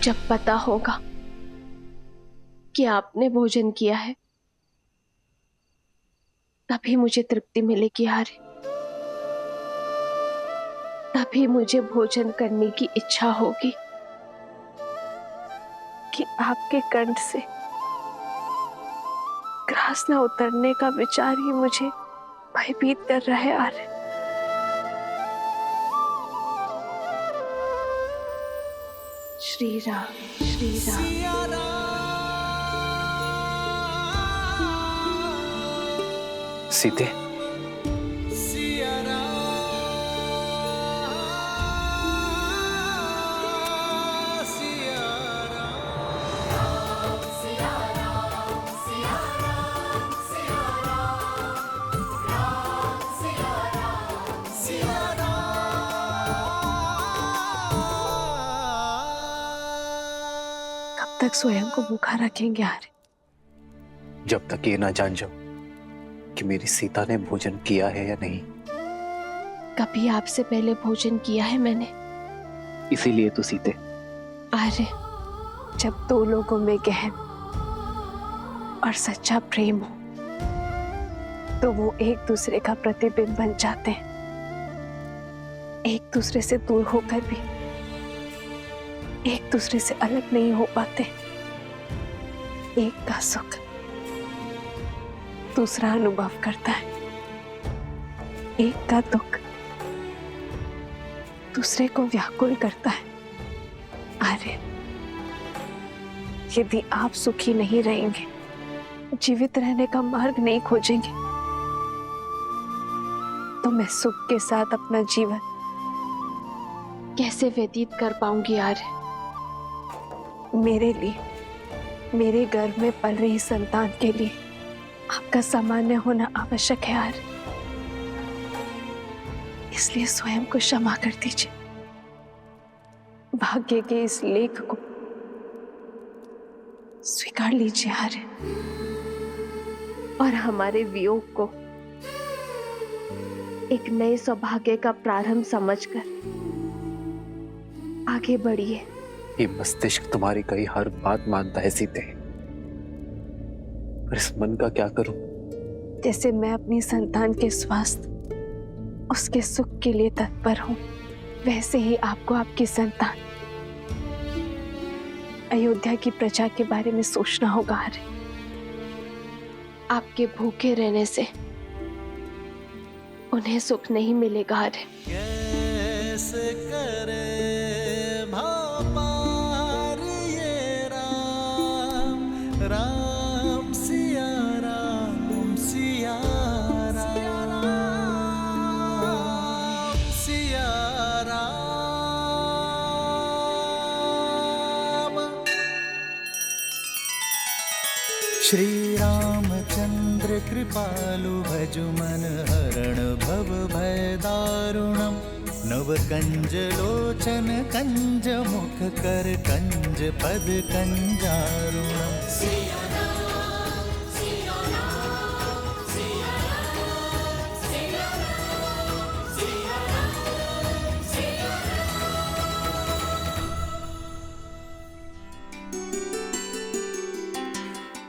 जब पता होगा कि आपने भोजन किया है तभी मुझे तृप्ति मिलेगी आर्य। तभी मुझे भोजन करने की इच्छा होगी कि आपके कंठ से ग्रास न उतरने का विचार ही मुझे भयभीत कर रहा है आर्य। श्री राम श्री राम। सीते, कब तक स्वयं को भूखा रखेंगे आर्य? जब तक ये ना जान जाओ कि मेरी सीता ने भोजन किया है या नहीं। कभी आपसे पहले भोजन किया है मैंने? इसीलिए तो सीते। आर्य, जब दो लोगों में गहन और सच्चा प्रेम हो तो वो एक दूसरे का प्रतिबिंब बन जाते हैं। एक दूसरे से दूर होकर भी एक दूसरे से अलग नहीं हो पाते। एक का सुख दूसरा अनुभव करता है, एक का दुख दूसरे को व्याकुल करता है। आर्य, यदि आप सुखी नहीं रहेंगे, जीवित रहने का मार्ग नहीं खोजेंगे, तो मैं सुख के साथ अपना जीवन कैसे व्यतीत कर पाऊंगी आर्य? मेरे लिए, मेरे गर्भ में पल रही संतान के लिए आपका सामान्य होना आवश्यक है आर्य। इसलिए स्वयं को क्षमा कर दीजिए। भाग्य के इस लेख को स्वीकार लीजिए आर्य, और हमारे वियोग को एक नए सौभाग्य का प्रारंभ समझकर आगे बढ़िए। ये मस्तिष्क तुम्हारी कही हर बात मानता है सीते, पर इस मन का क्या करूं? जैसे मैं अपनी संतान के स्वास्थ्य, उसके सुख के लिए तत्पर हूं, वैसे ही आपको आपकी संतान अयोध्या की प्रजा के बारे में सोचना होगा आर्य। आपके भूखे रहने से उन्हें सुख नहीं मिलेगा आर्य। कैसे करे भापार ये राम, राम सिया राम, सिया राम, सिया राम। श्री रामचंद्र कृपालु भजु मन हरण भव भय दारुणम। नव कंज लोचन कंज मुख कर कंज पद कंजारुणम।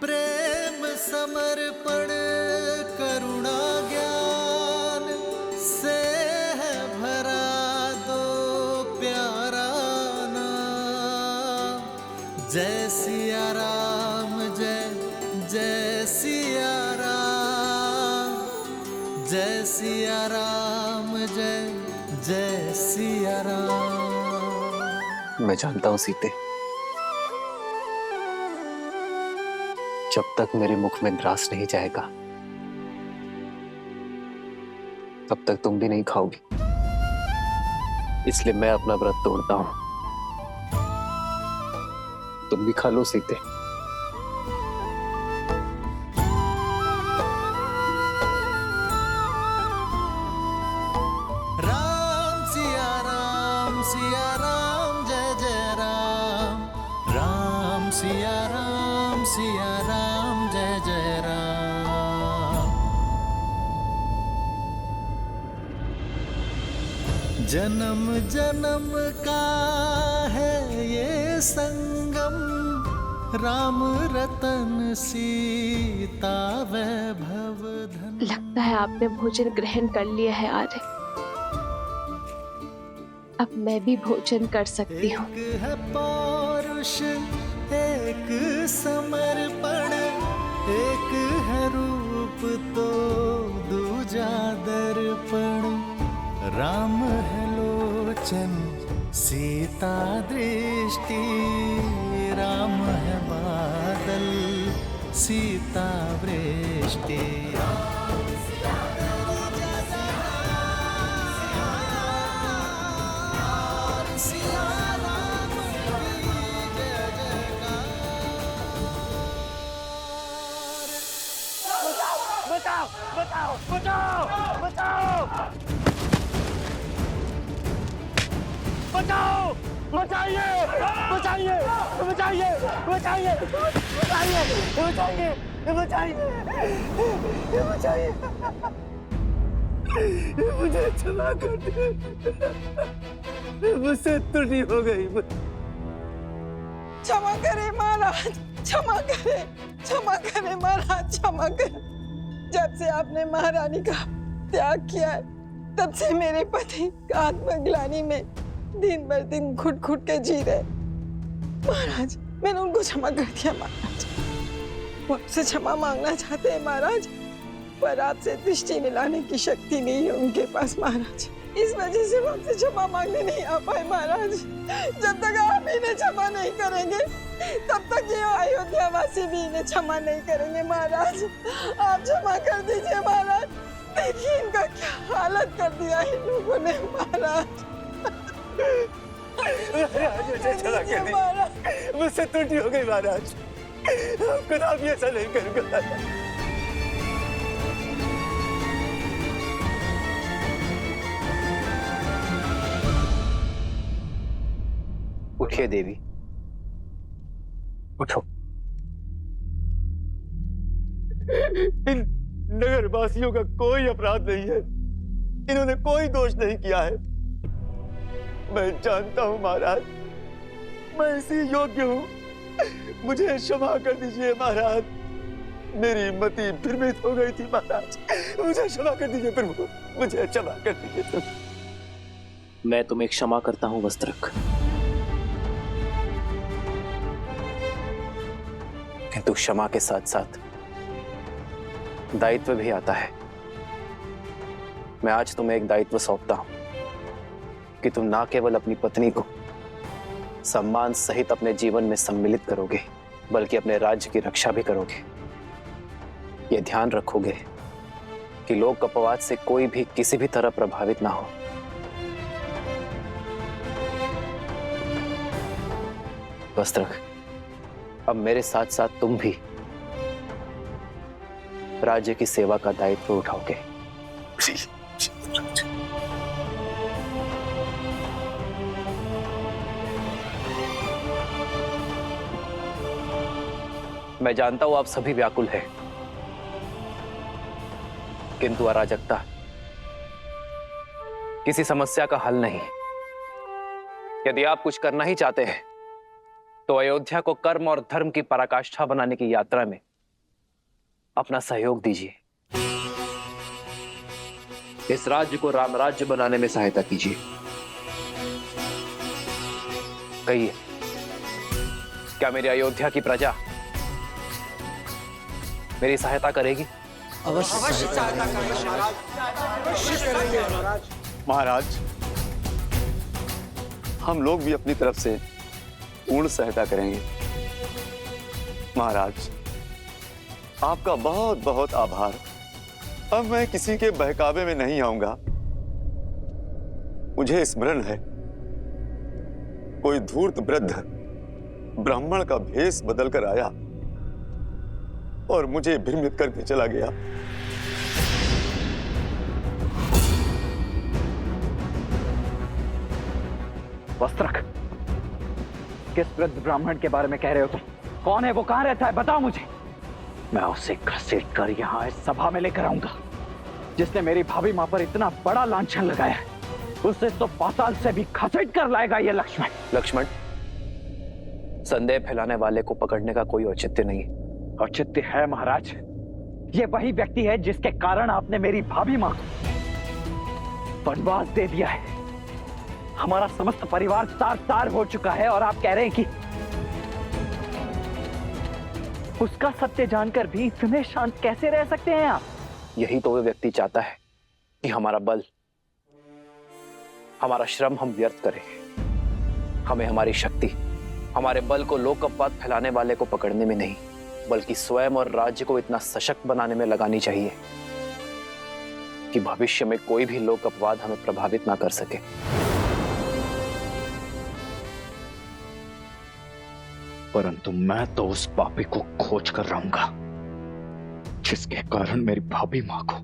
प्रेम समर्पण करुणा ज्ञान से है भरा दो प्यारा नाम। जय सिया राम, जय जय सिया राम, जय सिया राम, जय जय सिया राम। मैं जानता हूं सीते, जब तक मेरे मुख में ग्रास नहीं जाएगा तब तक तुम भी नहीं खाओगी। इसलिए मैं अपना व्रत तोड़ता हूं। तुम भी खा लो सीते। राम सिया राम, सिया राम, जय जय राम। राम सिया राम, सिया राम, जय जय राम। जन्म जन्म का है ये संगम, राम रतन सीता वैभव धन। लगता है आपने भोजन ग्रहण कर लिया है आर्य। अब मैं भी भोजन कर सकती हूँ। एक है पौरुष, एक समर्पण, एक है रूप तो दूजा दर्पण। राम है लोचन सीता दृष्टि, राम है बादल सीता वृष्टि। बचाओ बचाओ बचाओ बचाओ बचाओ, बचाइए बचाइए बचाइए बचाइए बचाइए बचाइए बचाइए, मुझे क्षमा कर दे, मुझसे त्रुटि हो गई। क्षमा करे महाराज, क्षमा करे महाराज, क्षमा करे। जब से आपने महारानी का त्याग किया है, तब से मेरे पति आत्मग्लानि में दिन भर दिन घुट घुट के जी रहे। महाराज, मैंने उनको क्षमा कर दिया महाराज। वो आपसे क्षमा मांगना चाहते हैं महाराज, पर आपसे दृष्टि मिलाने की शक्ति नहीं है उनके पास महाराज। इस वजह से वो आपसे क्षमा मांगने नहीं आ पाए महाराज। जब तक आप इन्हें क्षमा नहीं करेंगे, तब तक ये अयोध्या वासी भी इन्हें क्षमा नहीं करेंगे महाराज। आप क्षमा कर दीजिए महाराज। देखिए इनका क्या हालत कर दिया इन लोगों ने महाराज। मुझसे त्रुटि हो गई महाराज, खुदा भी ऐसा नहीं करूंगा। उठिए देवी, उठो। इन नगरवासियों का कोई अपराध नहीं है, इन्होंने कोई दोष नहीं किया है। मैं जानता हूं महाराज, मैं इसी योग्य हूं, मुझे क्षमा कर दीजिए महाराज। मेरी मति भ्रमित हो गई थी महाराज, मुझे क्षमा कर दीजिए प्रभु, मुझे क्षमा कर दीजिए प्रभु। मैं तुम्हें क्षमा करता हूं वस्त्रक, किंतु क्षमा के साथ साथ दायित्व भी आता है। मैं आज तुम्हें एक दायित्व सौंपता हूं कि तुम ना केवल अपनी पत्नी को सम्मान सहित अपने जीवन में सम्मिलित करोगे, बल्कि अपने राज्य की रक्षा भी करोगे। यह ध्यान रखोगे कि लोक अपवाद से कोई भी किसी भी तरह प्रभावित ना हो। वस्त्रक, अब मेरे साथ साथ तुम भी राज्य की सेवा का दायित्व उठाओगे। मैं जानता हूं आप सभी व्याकुल हैं, किंतु अराजकता किसी समस्या का हल नहीं। यदि आप कुछ करना ही चाहते हैं तो अयोध्या को कर्म और धर्म की पराकाष्ठा बनाने की यात्रा में अपना सहयोग दीजिए। इस राज्य को राम राज्य बनाने में सहायता कीजिए। कहिए, क्या मेरी अयोध्या की प्रजा मेरी सहायता करेगी? अवश्य सहायता करेंगे महाराज, हम लोग भी अपनी तरफ से पूर्ण सहायता करेंगे। महाराज, आपका बहुत बहुत आभार। अब मैं किसी के बहकावे में नहीं आऊंगा। मुझे स्मरण है, कोई धूर्त वृद्ध ब्राह्मण का भेष बदलकर आया और मुझे भ्रमित करके चला गया। वस्त्रक, किस वृद्ध ब्राह्मण के बारे में कह रहे हो तुम? कौन है वो, कहां रहता है, बताओ मुझे। मैं उसे घसीट कर यहाँ इस सभा में लेकर आऊंगा। जिसने मेरी भाभी मां पर इतना बड़ा लांछन लगाया है, उसे तो पाताल से भी घसीट कर लाएगा ये लक्ष्मण। लक्ष्मण, संदेह फैलाने वाले को पकड़ने का कोई औचित्य नहीं। औचित्य है महाराज। ये वही व्यक्ति है जिसके कारण आपने मेरी भाभी मां को वनवास दे दिया है। हमारा समस्त परिवार तार-तार हो चुका है और आप कह रहे हैं कि उसका सत्य जानकर भी इतने शांत कैसे रह सकते हैं आप? यही तो वो व्यक्ति चाहता है कि हमारा बल, हमारा श्रम हम व्यर्थ करें। हमें हमारी शक्ति, हमारे बल को लोक अपवाद फैलाने वाले को पकड़ने में नहीं, बल्कि स्वयं और राज्य को इतना सशक्त बनाने में लगानी चाहिए कि भविष्य में कोई भी लोक अपवाद हमें प्रभावित ना कर सके। परंतु मैं तो उस पापी को खोज कर रहूंगा जिसके कारण मेरी भाभी मां को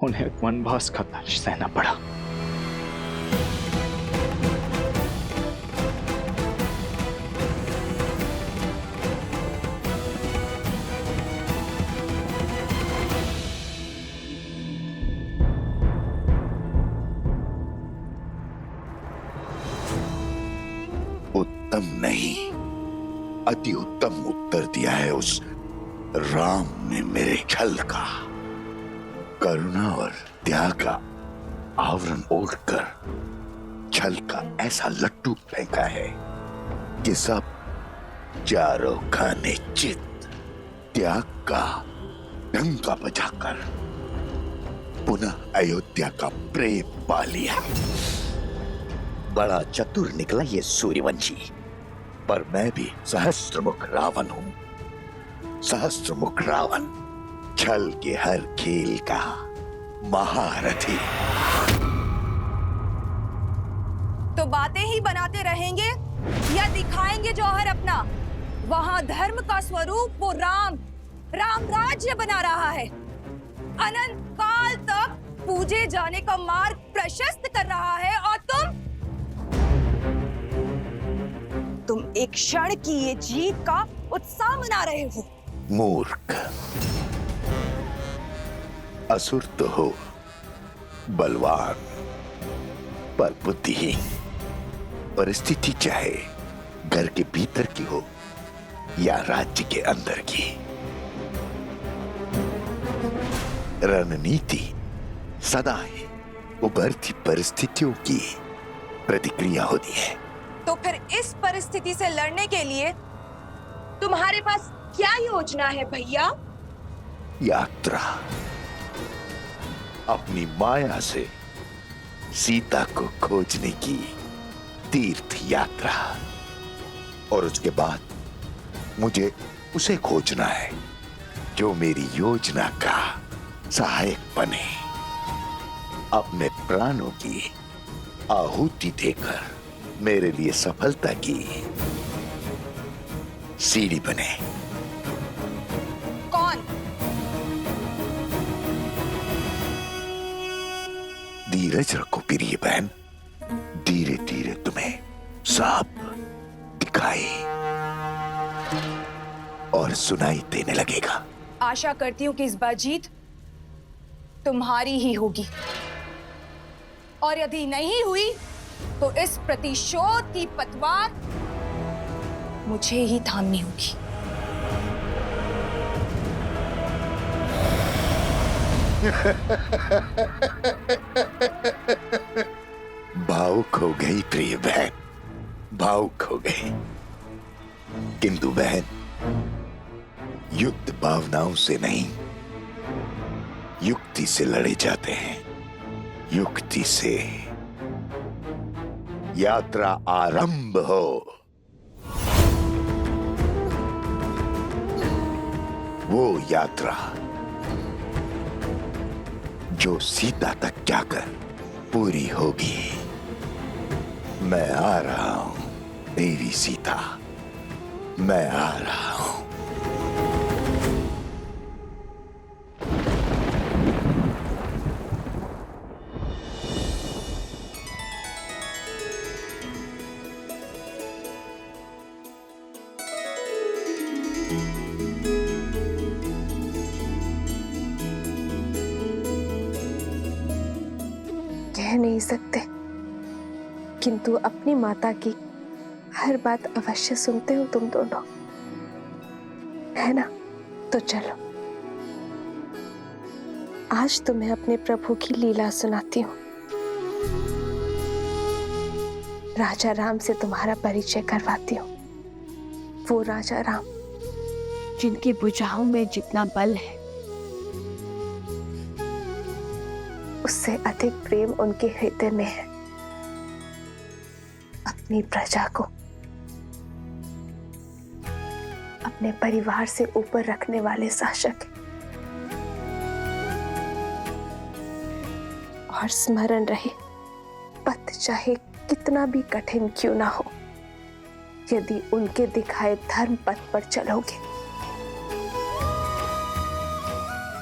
उन्हें वनवास का दंश सहना पड़ा। उत्तम नहीं, अति उत्तम उत्तर दिया है उस राम ने मेरे छल का। करुणा और त्याग का आवरण ओढ़कर छल का ऐसा लट्टू फेंका है कि सब चारों खाने चित त्याग का डंका बजाकर पुनः अयोध्या का प्रेम पा लिया। बड़ा चतुर निकला ये सूर्यवंशी, पर मैं भी सहस्त्रमुख रावण हूं। सहस्त्रमुख रावण, छल के हर खेल का महारथी। तो बातें ही बनाते रहेंगे या दिखाएंगे जौहर अपना? वहां धर्म का स्वरूप वो राम राज्य बना रहा है। अनंत काल तक पूजे जाने का मार्ग प्रशस्त कर रहा है और तुम एक क्षण की ये जीत का उत्साह मना रहे हो। मूर्ख, असुर तो हो, बलवान पर बुद्धिहीन। परिस्थिति चाहे घर के भीतर की हो या राज्य के अंदर की, रणनीति सदा ही उभरती परिस्थितियों की प्रतिक्रिया होती है। तो फिर इस परिस्थिति से लड़ने के लिए तुम्हारे पास क्या योजना है भैया? यात्रा, अपनी माया से सीता को खोजने की तीर्थ यात्रा। और उसके बाद मुझे उसे खोजना है जो मेरी योजना का सहायक बने, अपने प्राणों की आहुति देकर मेरे लिए सफलता की सीढ़ी बने। कौन? धीरज रखो प्रिय बहन, धीरे धीरे तुम्हें सब दिखाई और सुनाई देने लगेगा। आशा करती हूँ कि इस बार जीत तुम्हारी ही होगी, और यदि नहीं हुई तो इस प्रतिशोध की पतवार मुझे ही थामनी होगी। भावुक हो गई प्रिय बहन, भावुक हो गई। किंतु बहन, युद्ध भावनाओं से नहीं, युक्ति से लड़े जाते हैं। युक्ति से यात्रा आरंभ हो। वो यात्रा जो सीता तक जाकर पूरी होगी। मैं आ रहा हूं देवी सीता, मैं आ रहा हूं। कह नहीं सकते, किंतु अपनी माता की हर बात अवश्य सुनते हो तुम दोनों, है ना? तो चलो, आज तुम्हें अपने प्रभु की लीला सुनाती हूँ। राजा राम से तुम्हारा परिचय करवाती हूँ। वो राजा राम जिनकी भुजाओं में जितना बल है, उससे अधिक प्रेम उनके हृदय में है। अपनी प्रजा को अपने परिवार से ऊपर रखने वाले शासक हैं। और स्मरण रहे, पथ चाहे कितना भी कठिन क्यों ना हो, यदि उनके दिखाए धर्म पथ पर चलोगे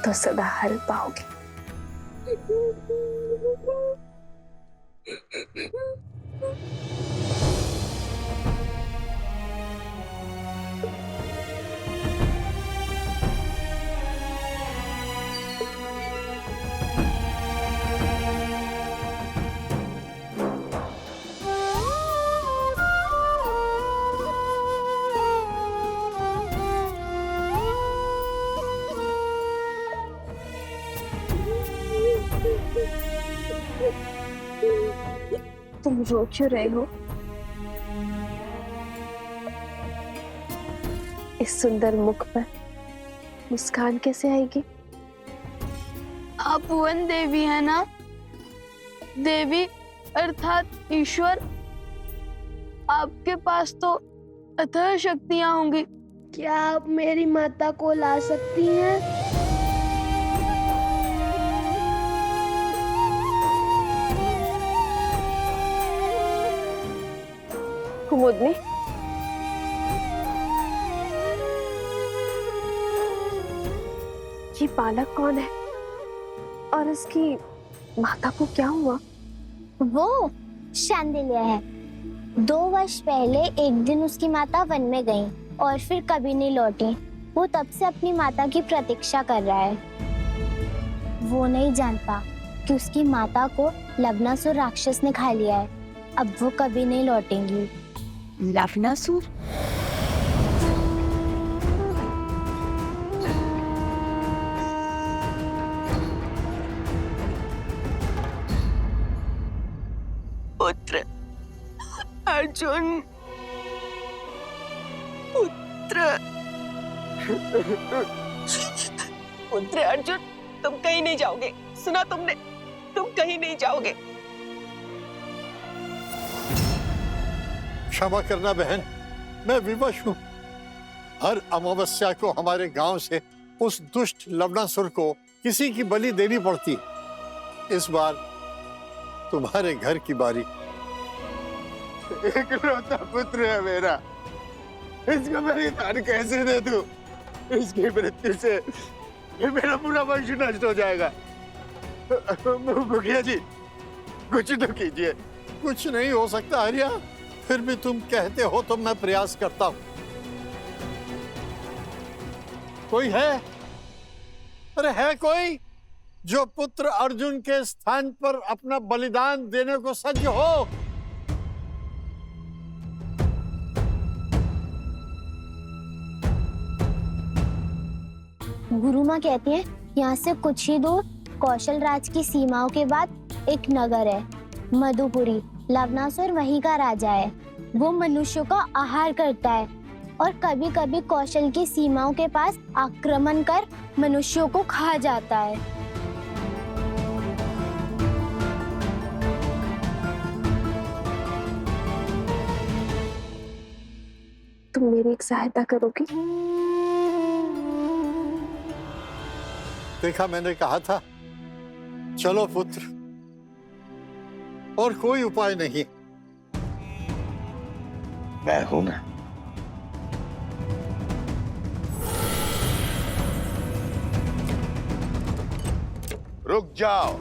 तो सदा हल पाओगे। तुम रो क्यों रहे हो? इस सुंदर मुख पर मुस्कान कैसे आएगी? आप भुवन देवी है ना? देवी अर्थात ईश्वर। आपके पास तो अथाह शक्तियां होंगी। क्या आप मेरी माता को ला सकती हैं? कुमुदनी, ये बालक कौन है और इसकी माता को क्या हुआ? वो शांडिल्य है। 2 वर्ष पहले एक दिन उसकी माता वन में गई और फिर कभी नहीं लौटी। वो तब से अपनी माता की प्रतीक्षा कर रहा है। वो नहीं जानता कि उसकी माता को लवणासुर राक्षस ने खा लिया है। अब वो कभी नहीं लौटेंगी। लवणासुर? पुत्र अर्जुन, पुत्र अर्जुन, तुम कहीं नहीं जाओगे। सुना तुमने? तुम कहीं नहीं जाओगे। क्षमा करना बहन, मैं विवश हूँ। हर अमावस्या को हमारे गांव से उस दुष्ट लवणासुर को किसी की बलि देनी पड़ती। इस बार तुम्हारे घर की बारी। इकलौता पुत्र है मेरा, इसको बलिदान कैसे दे दूं? इसकी मृत्यु से ये मेरा पूरा वंश नष्ट हो जाएगा। मुखिया जी, कुछ तो कीजिए। कुछ नहीं हो सकता हरिया, फिर भी तुम कहते हो तो मैं प्रयास करता हूं। कोई है? अरे है कोई जो पुत्र अर्जुन के स्थान पर अपना बलिदान देने को सज्ज हो? गुरु माँ कहती है यहाँ से कुछ ही दूर कौशल राज की सीमाओं के बाद एक नगर है, मधुपुरी। लवणासुर वहीं का राजा है। वो मनुष्यों का आहार करता है और कभी कभी कौशल की सीमाओं के पास आक्रमण कर मनुष्यों को खा जाता है। तुम मेरी एक सहायता करोगी? देखा, मैंने कहा था। चलो पुत्र, और कोई उपाय नहीं। मैं हूं ना। रुक जाओ।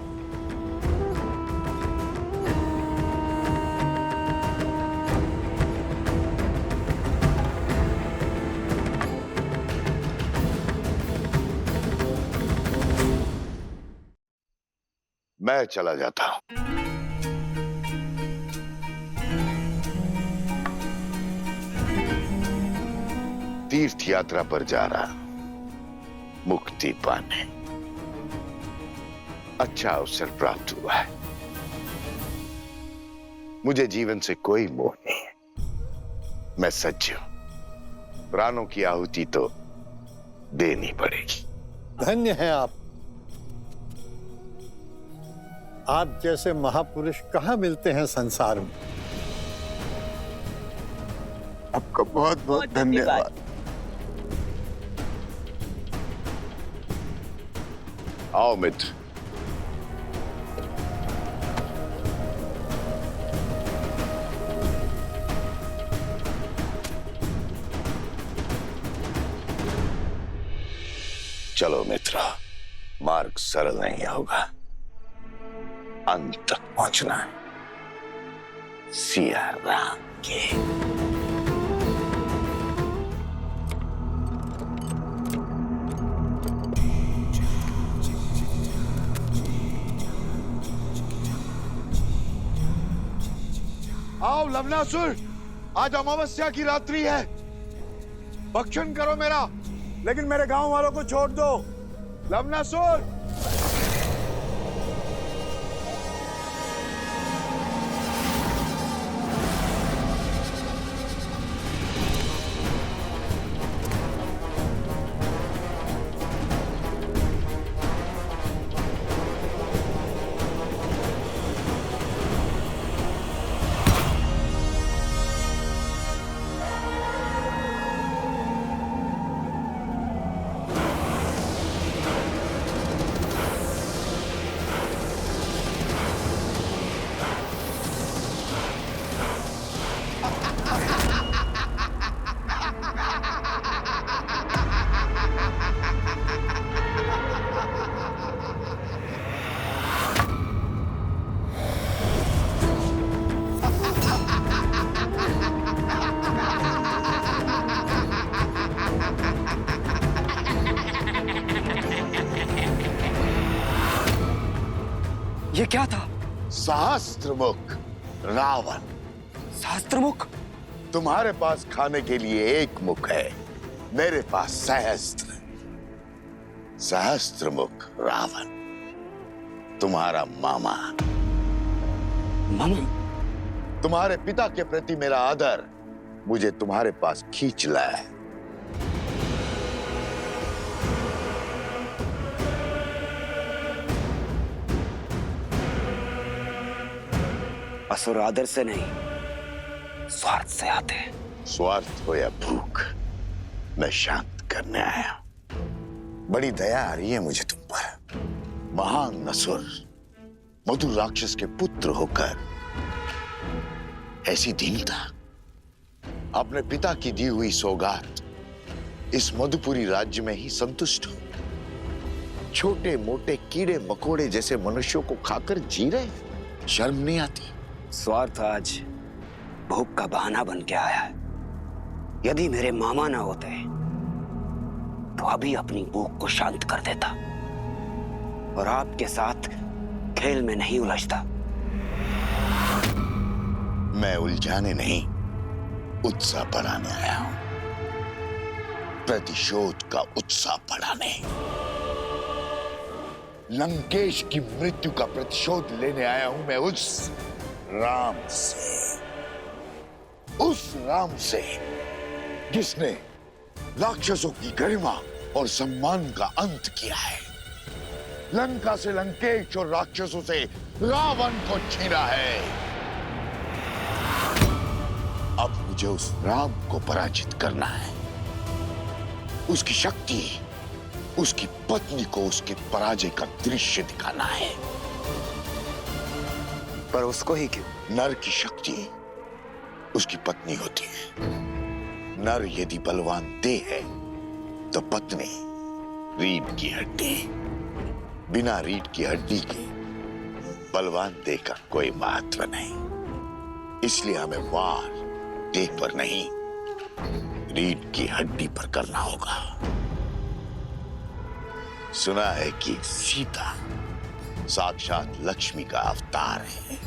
मैं चला जाता हूं। तीर्थ यात्रा पर जा रहा, मुक्ति पाने। अच्छा अवसर प्राप्त हुआ है। मुझे जीवन से कोई मोह नहीं है। मैं सच्ची हूं। प्राणों की आहुति तो देनी पड़ेगी। धन्य हैं आप जैसे महापुरुष कहाँ मिलते हैं संसार में। आपका बहुत बहुत धन्यवाद। आओ मित्र। चलो मित्रा, मार्ग सरल नहीं होगा, अंत तक पहुंचना है सिया राम के। आओ लवनासुर, आज अमावस्या की रात्रि है। भक्षण करो मेरा, लेकिन मेरे गांव वालों को छोड़ दो। लवनासुर, ये क्या था? सहस्त्रमुख रावण। सहस्त्रमुख? तुम्हारे पास खाने के लिए एक मुख है, मेरे पास सहस्त्र। सहस्त्रमुख रावण तुम्हारा मामा। मामा? तुम्हारे पिता के प्रति मेरा आदर मुझे तुम्हारे पास खींच लाया है। असुर आदर से नहीं, स्वार्थ से आते हैं। स्वार्थ हो या भूख, मैं शांत करने आया हूं। बड़ी दया आ रही है मुझे तुम पर। महान असुर, मधुर राक्षस के पुत्र होकर ऐसी दीनता। अपने पिता की दी हुई सौगात इस मधुपुरी राज्य में ही संतुष्ट हो। छोटे मोटे कीड़े मकोड़े जैसे मनुष्यों को खाकर जी रहे, शर्म नहीं आती? स्वार्थ आज भूख का बहाना बन के आया है। यदि मेरे मामा ना होते तो अभी अपनी भूख को शांत कर देता और आपके साथ खेल में नहीं उलझता। मैं उलझाने नहीं, उत्साह बढ़ाने आया हूं। प्रतिशोध का उत्साह बढ़ाने। लंकेश की मृत्यु का प्रतिशोध लेने आया हूं मैं उस राम से। उस राम से जिसने राक्षसों की गरिमा और सम्मान का अंत किया है। लंका से लंकेश और राक्षसों से रावण को छीना है। अब मुझे उस राम को पराजित करना है। उसकी शक्ति, उसकी पत्नी को उसके पराजय का दृश्य दिखाना है। पर उसको ही क्यों? नर की शक्ति उसकी पत्नी होती है। नर यदि बलवान देह है तो पत्नी रीढ़ की हड्डी। बिना रीढ़ की हड्डी के बलवान देह का कोई महत्व नहीं। इसलिए हमें वार देह पर नहीं, रीढ़ की हड्डी पर करना होगा। सुना है कि सीता साक्षात लक्ष्मी का अवतार है,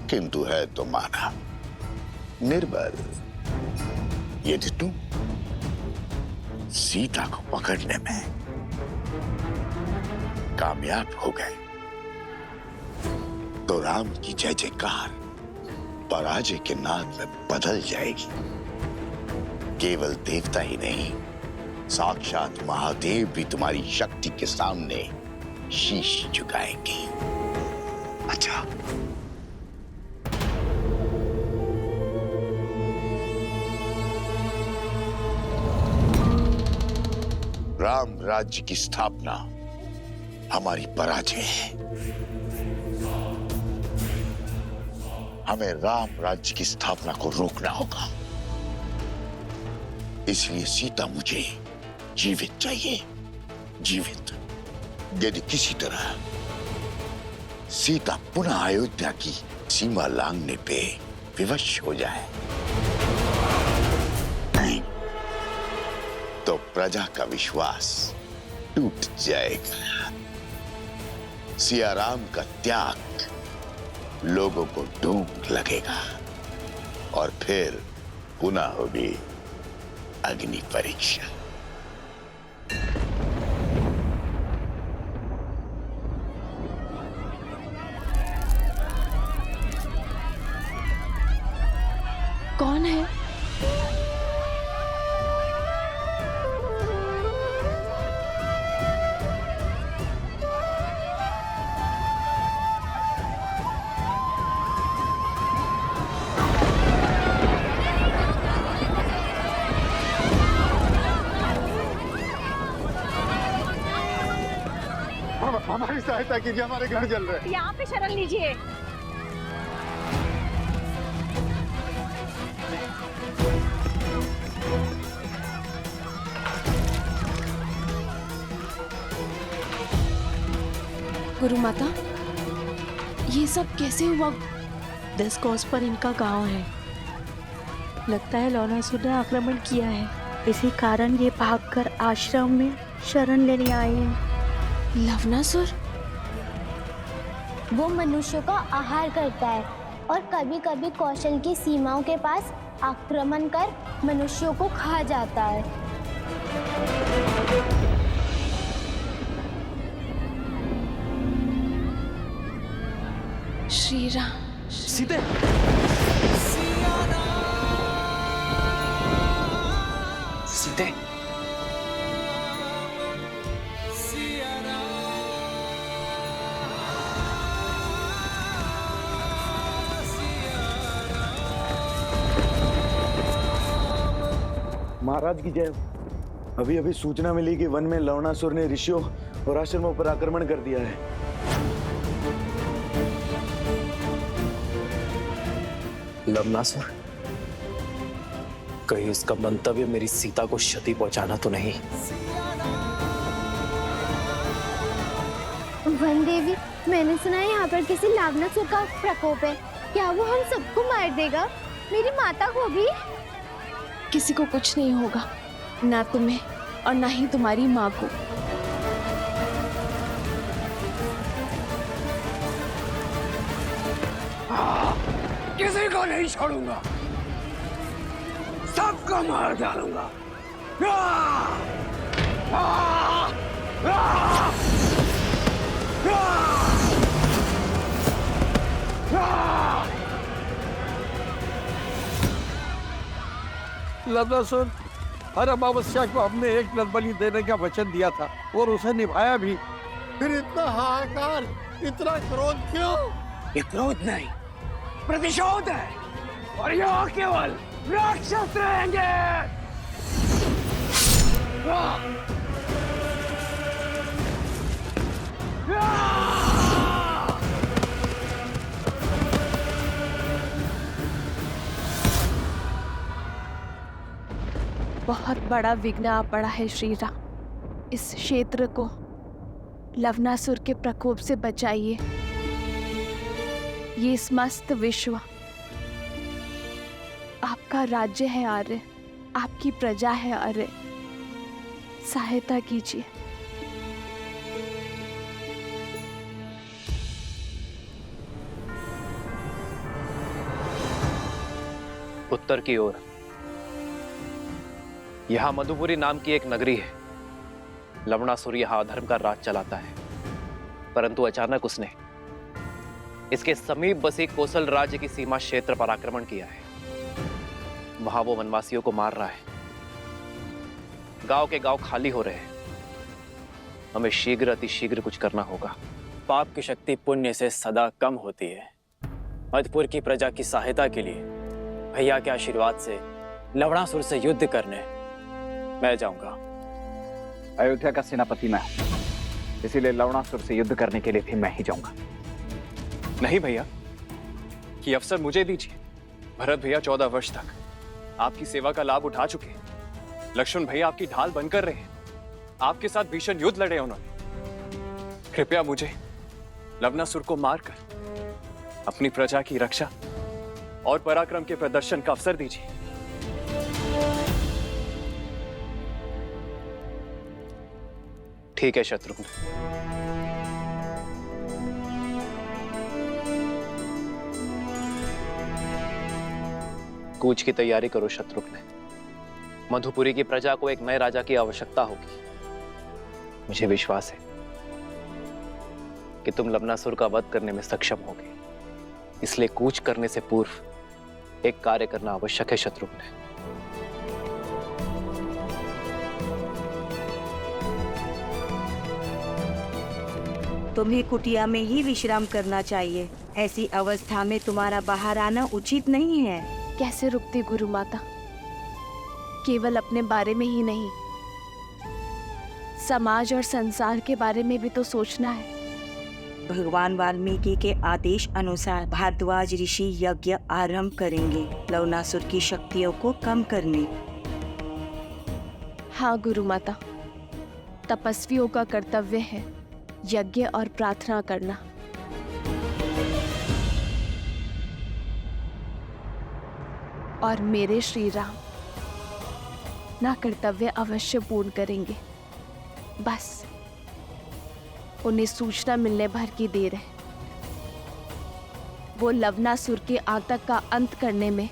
किंतु है तो माना निर्बल। यदि तुम सीता को पकड़ने में कामयाब हो गए तो राम की जय जयकार पराजय के नाद में बदल जाएगी। केवल देवता ही नहीं, साक्षात महादेव भी तुम्हारी शक्ति के सामने शीश झुकाएंगे। अच्छा, राम राज्य की स्थापना हमारी पराजय है। हमें राम राज्य की स्थापना को रोकना होगा। इसलिए सीता मुझे जीवित चाहिए, जीवित। यदि किसी तरह सीता पुनः अयोध्या की सीमा लांघने पे विवश हो जाए नहीं, तो प्रजा का विश्वास टूट जाएगा। सियाराम का त्याग लोगों को ढूंढ लगेगा और फिर पुनः होगी अग्नि परीक्षा। कौन है? हमारी सहायता कीजिए, हमारे घर जल रहे हैं। यहाँ पे शरण लीजिए। गुरु माता, ये सब कैसे हुआ? 10 कोस पर इनका गांव है। लगता है लवणासुर ने आक्रमण किया है। इसी कारण ये भागकर आश्रम में शरण लेने आए हैं। लवणासुर? वो मनुष्यों का आहार करता है और कभी कभी कौशल की सीमाओं के पास आक्रमण कर मनुष्यों को खा जाता है। श्री राम। सीते, सीते, महाराज की जय। अभी अभी सूचना मिली कि वन में लवणासुर ने ऋषियों और आश्रमों पर आक्रमण कर दिया है। लवणासुर? कहीं उसका मंतव्य मेरी सीता को क्षति पहुंचाना तो नहीं? वन देवी, मैंने सुना है यहाँ पर किसी लवणासुर का प्रकोप है। क्या वो हम सबको मार देगा? मेरी माता को भी? किसी को कुछ नहीं होगा, ना तुम्हें और ना ही तुम्हारी माँ को। किसी को नहीं छोड़ूंगा, सबको मार डालूंगा। लवणासुर, हर अमावस्या को हमने एक नर बलि देने का वचन दिया था और उसे निभाया भी। फिर इतना हाहाकार, इतना क्रोध क्यों? ये क्रोध नहीं, प्रतिशोध है। और यहाँ केवल राक्षस रहेंगे। बहुत बड़ा विघ्न आ पड़ा है श्री राम। इस क्षेत्र को लवणासुर के प्रकोप से बचाइए। ये समस्त विश्व आपका राज्य है आर्य, आपकी प्रजा है आर्य। सहायता कीजिए। उत्तर की ओर यहां मधुपुरी नाम की एक नगरी है। लवणासुर यहां अधर्म का राज चलाता है, परंतु अचानक उसने इसके समीप बसी कोसल राज्य की सीमा क्षेत्र पर आक्रमण किया है। वहां वो वनवासियों को मार रहा है। गांव के गांव खाली हो रहे हैं। हमें शीघ्र अतिशीघ्र कुछ करना होगा। पाप की शक्ति पुण्य से सदा कम होती है। मधुपुर की प्रजा की सहायता के लिए भैया के आशीर्वाद से लवणासुर से युद्ध करने मैं जाऊंगा। अयोध्या का सेनापति मैं हूं, इसीलिए लवणासुर से युद्ध करने के लिए भी मैं ही जाऊंगा। नहीं भैया, ये अवसर मुझे दीजिए। भरत भैया 14 वर्ष तक आपकी सेवा का लाभ उठा चुके हैं। लक्ष्मण भैया आपकी ढाल बनकर रहे हैं। आपके साथ भीषण युद्ध लड़े उन्होंने। कृपया मुझे लवणासुर को मारकर अपनी प्रजा की रक्षा और पराक्रम के प्रदर्शन का अवसर दीजिए। ठीक है शत्रुघ्न, कूच की तैयारी करो शत्रुघ्न। मधुपुरी की प्रजा को एक नए राजा की आवश्यकता होगी। मुझे विश्वास है कि तुम लवणासुर का वध करने में सक्षम होगे, इसलिए कूच करने से पूर्व एक कार्य करना आवश्यक है शत्रुघ्न। तुम्हें कुटिया में ही विश्राम करना चाहिए। ऐसी अवस्था में तुम्हारा बाहर आना उचित नहीं है। कैसे रुकती गुरु माता? केवल अपने बारे में ही नहीं, समाज और संसार के बारे में भी तो सोचना है। भगवान वाल्मीकि के आदेश अनुसार भारद्वाज ऋषि यज्ञ आरंभ करेंगे लवणासुर की शक्तियों को कम करने। हाँ गुरु माता, तपस्वियों का कर्तव्य है यज्ञ और प्रार्थना करना। और मेरे श्री राम ना कर्तव्य अवश्य पूर्ण करेंगे। बस उन्हें सूचना मिलने भर की देर है। वो लवणासुर के आतंक का अंत करने में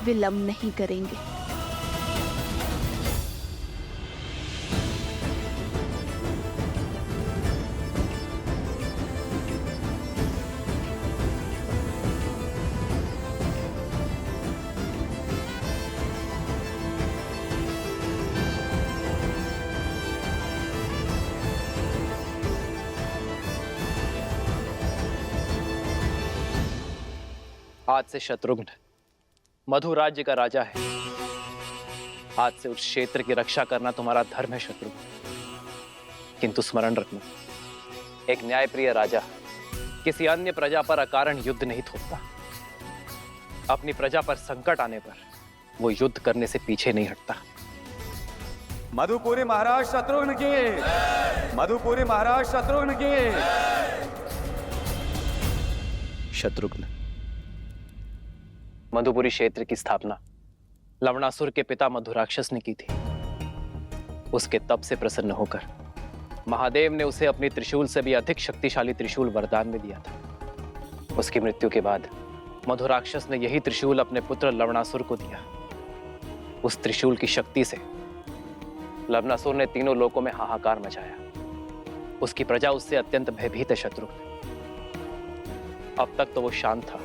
विलंब नहीं करेंगे। आज से शत्रुघ्न मधु राज्य का राजा है। आज से उस क्षेत्र की रक्षा करना तुम्हारा धर्म है शत्रुघ्न। किंतु स्मरण रखना, एक न्यायप्रिय राजा किसी अन्य प्रजा पर अकारण युद्ध नहीं थोपता। अपनी प्रजा पर संकट आने पर वो युद्ध करने से पीछे नहीं हटता। मधुपुरी महाराज शत्रुघ्न की, मधुपुरी महाराज शत्रुघ्न की। शत्रुघ्न, मधुपुरी क्षेत्र की स्थापना लवणासुर के पिता मधुराक्षस ने की थी। उसके तप से प्रसन्न होकर महादेव ने उसे अपनी त्रिशूल से भी अधिक शक्तिशाली त्रिशूल वरदान में दिया था। उसकी मृत्यु के बाद मधुराक्षस ने यही त्रिशूल अपने पुत्र लवणासुर को दिया। उस त्रिशूल की शक्ति से लवणासुर ने तीनों लोकों में हाहाकार मचाया। उसकी प्रजा उससे अत्यंत भयभीत है शत्रुघ्न। अब तक तो वो शांत था,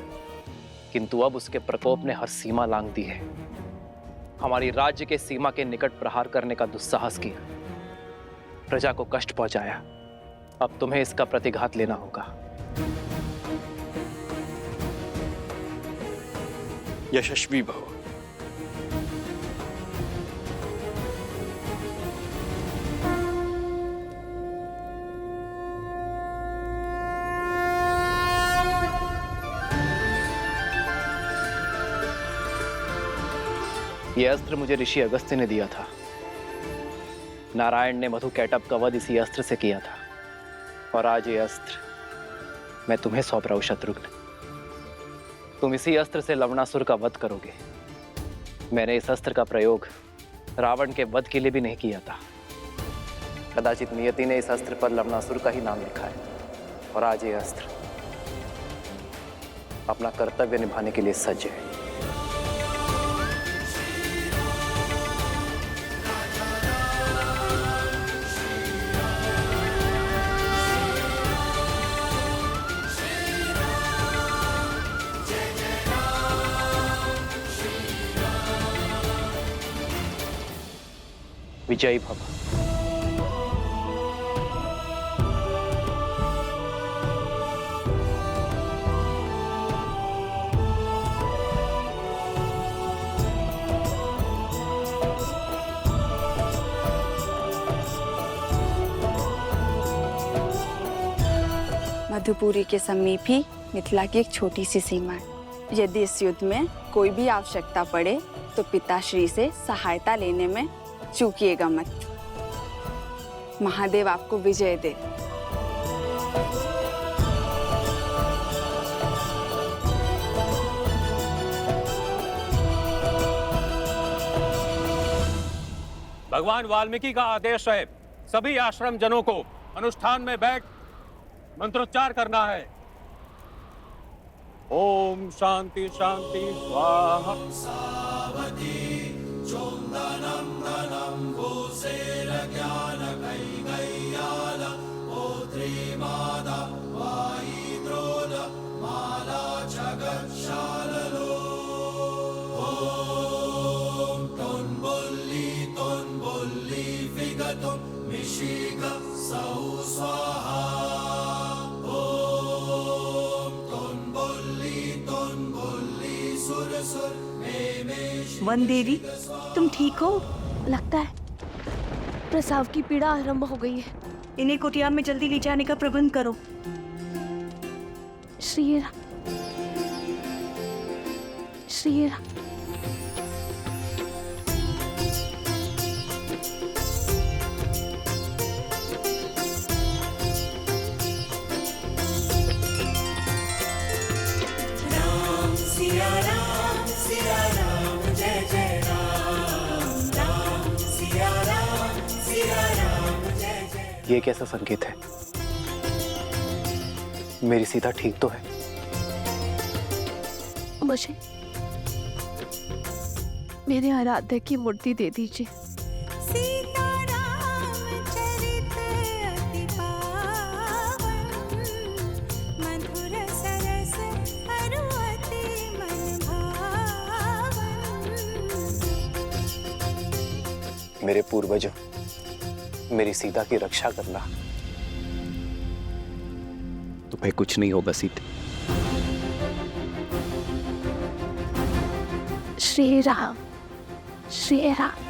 किंतु अब उसके प्रकोप ने हर सीमा लांघ दी है। हमारी राज्य के सीमा के निकट प्रहार करने का दुस्साहस किया, प्रजा को कष्ट पहुंचाया। अब तुम्हें इसका प्रतिघात लेना होगा। यशस्वी भव। यह अस्त्र मुझे ऋषि अगस्त्य ने दिया था। नारायण ने मधु कैटभ का वध इसी अस्त्र से किया था, और आज ये अस्त्र मैं तुम्हें सौंप रहा हूं शत्रुघ्न। तुम इसी अस्त्र से लवणासुर का वध करोगे। मैंने इस अस्त्र का प्रयोग रावण के वध के लिए भी नहीं किया था। कदाचित नियति ने इस अस्त्र पर लवणासुर का ही नाम लिखा है, और आज ये अस्त्र अपना कर्तव्य निभाने के लिए सज्ज है। विजयी भव। मधुपुरी के समीप ही मिथिला की एक छोटी सी सीमा है। यदि इस युद्ध में कोई भी आवश्यकता पड़े तो पिताश्री से सहायता लेने में चूकिएगा मत। महादेव आपको विजय दे। भगवान वाल्मीकि का आदेश है, सभी आश्रम जनों को अनुष्ठान में बैठ मंत्रोच्चार करना है। ओम शांति शांति स्वाहा। वन देवी, तुम ठीक हो? लगता है प्रसव की पीड़ा आरंभ हो गई है। इन्हें कुटिया में जल्दी ले जाने का प्रबंध करो। श्री राम, श्री राम। ये कैसा संकेत है? मेरी सीता ठीक तो है? मुझे मेरे आराध्य की मूर्ति दे दीजिए। मेरे पूर्वजों, मेरी सीता की रक्षा करना। तुम्हें कुछ नहीं होगा सीते। श्री राम, श्री राम।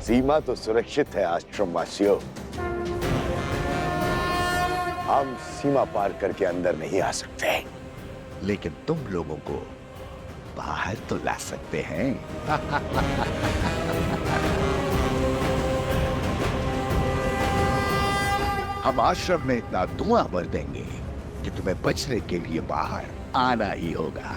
सीमा तो सुरक्षित है आश्रमवासियों। हम सीमा पार करके अंदर नहीं आ सकते, लेकिन तुम लोगों को बाहर तो ला सकते हैं। हम आश्रम में इतना धुआं भर देंगे कि तुम्हें बचने के लिए बाहर आना ही होगा।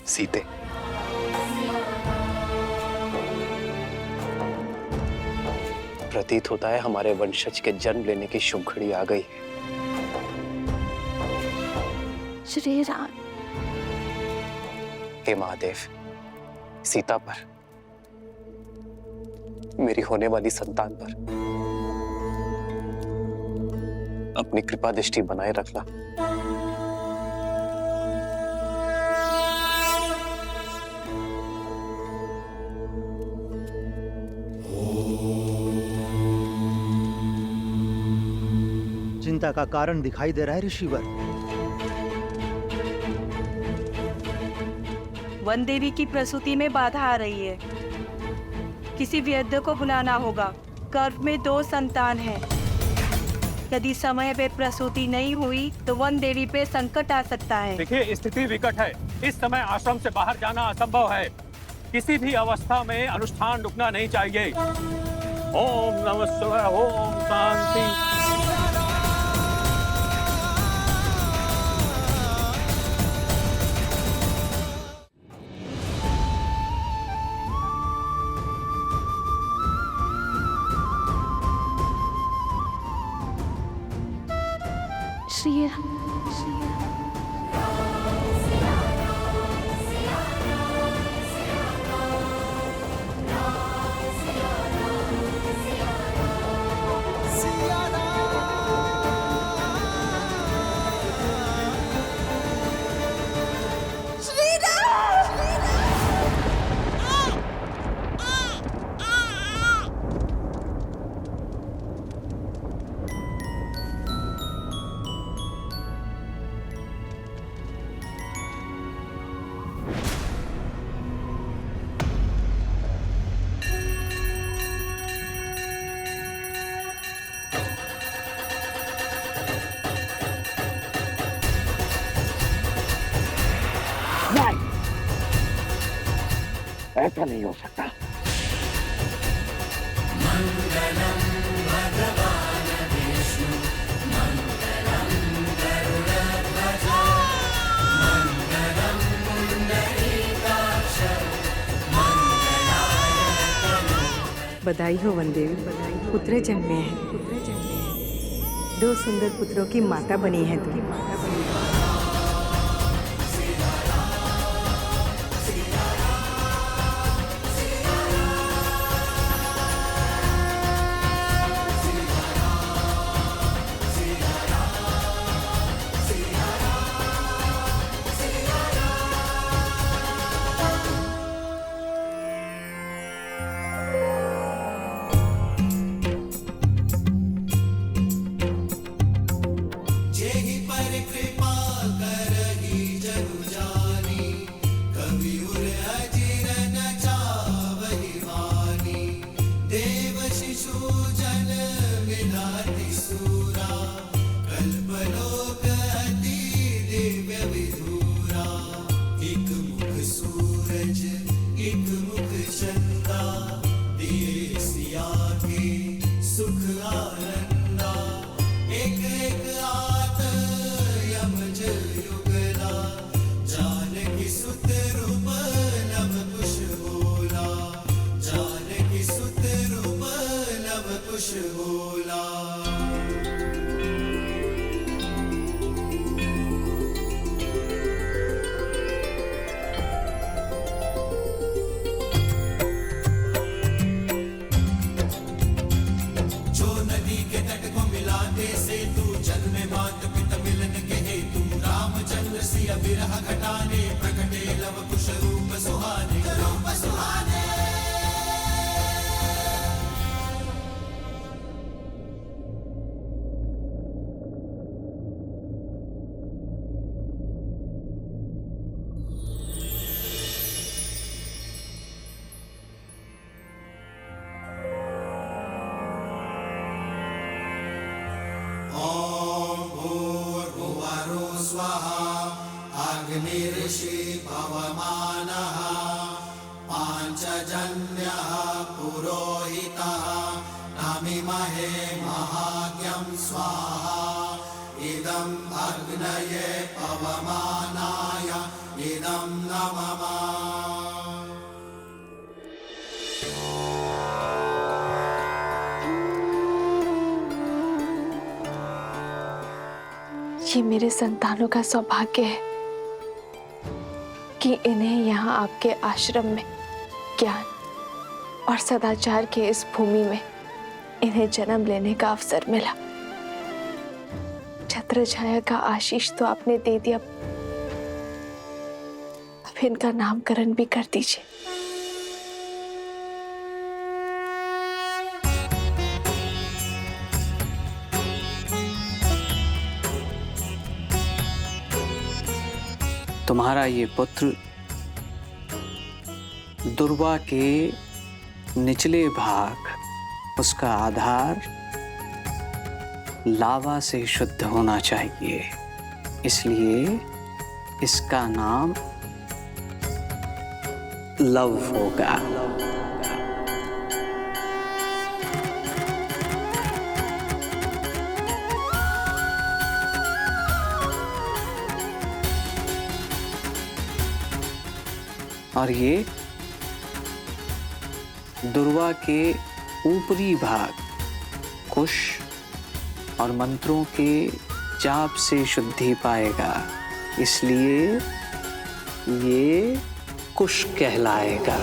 सीते, प्रतीत होता है हमारे वंशज के जन्म लेने की शुभ घड़ी आ गई। श्री राम। हे महादेव, सीता पर, मेरी होने वाली संतान पर अपनी कृपा दृष्टि बनाए रखना। चिंता का कारण दिखाई दे रहा है ऋषिवर। वन देवी की प्रसूति में बाधा आ रही है। किसी वैद्य को बुलाना होगा। गर्भ में 2 संतान हैं। यदि समय पे प्रसूति नहीं हुई तो वन देवी पे संकट आ सकता है। देखिए, स्थिति विकट है। इस समय आश्रम से बाहर जाना असंभव है। किसी भी अवस्था में अनुष्ठान रुकना नहीं चाहिए। ओम नमः शिवाय। ओम शांति। श्री राम, श्री राम। ऐसा नहीं हो सकता। बधाई हो वनदेवी, पुत्र जन्मे हैं। दो सुंदर पुत्रों की माता बनी है तुम। अग्निर्षि पवमानः पाञ्चजन्यः पुरोहितः नमिमहे महाज्ञं स्वाहा इदम् अग्नये पवमानाय इदं नमः। ये मेरे संतानों का सौभाग्य है कि इन्हें यहाँ आपके आश्रम में ज्ञान और सदाचार के इस भूमि में इन्हें जन्म लेने का अवसर मिला। छत्र छाया का आशीष तो आपने दे दिया, अब इनका नामकरण भी कर दीजिए। तुम्हारा ये पुत्र दुर्वा के निचले भाग, उसका आधार लावा से शुद्ध होना चाहिए, इसलिए इसका नाम लव होगा। और ये दुर्वा के ऊपरी भाग कुश और मंत्रों के जाप से शुद्धि पाएगा, इसलिए ये कुश कहलाएगा।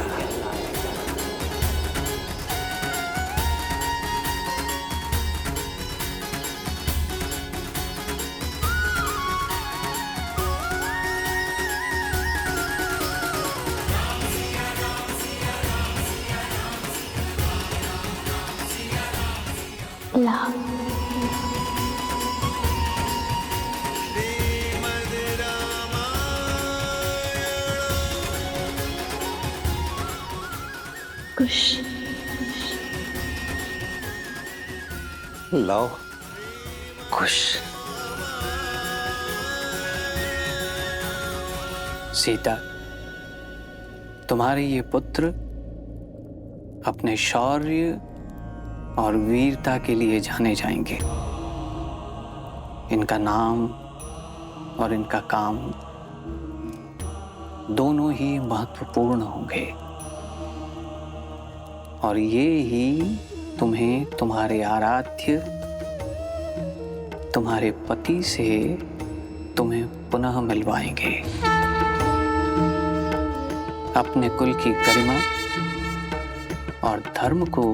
लाओ कुश। सीता, तुम्हारे ये पुत्र अपने शौर्य और वीरता के लिए जाने जाएंगे। इनका नाम और इनका काम दोनों ही महत्वपूर्ण होंगे, और ये ही तुम्हें तुम्हारे आराध्य, तुम्हारे पति से तुम्हें पुनः मिलवाएंगे। अपने कुल की गरिमा और धर्म को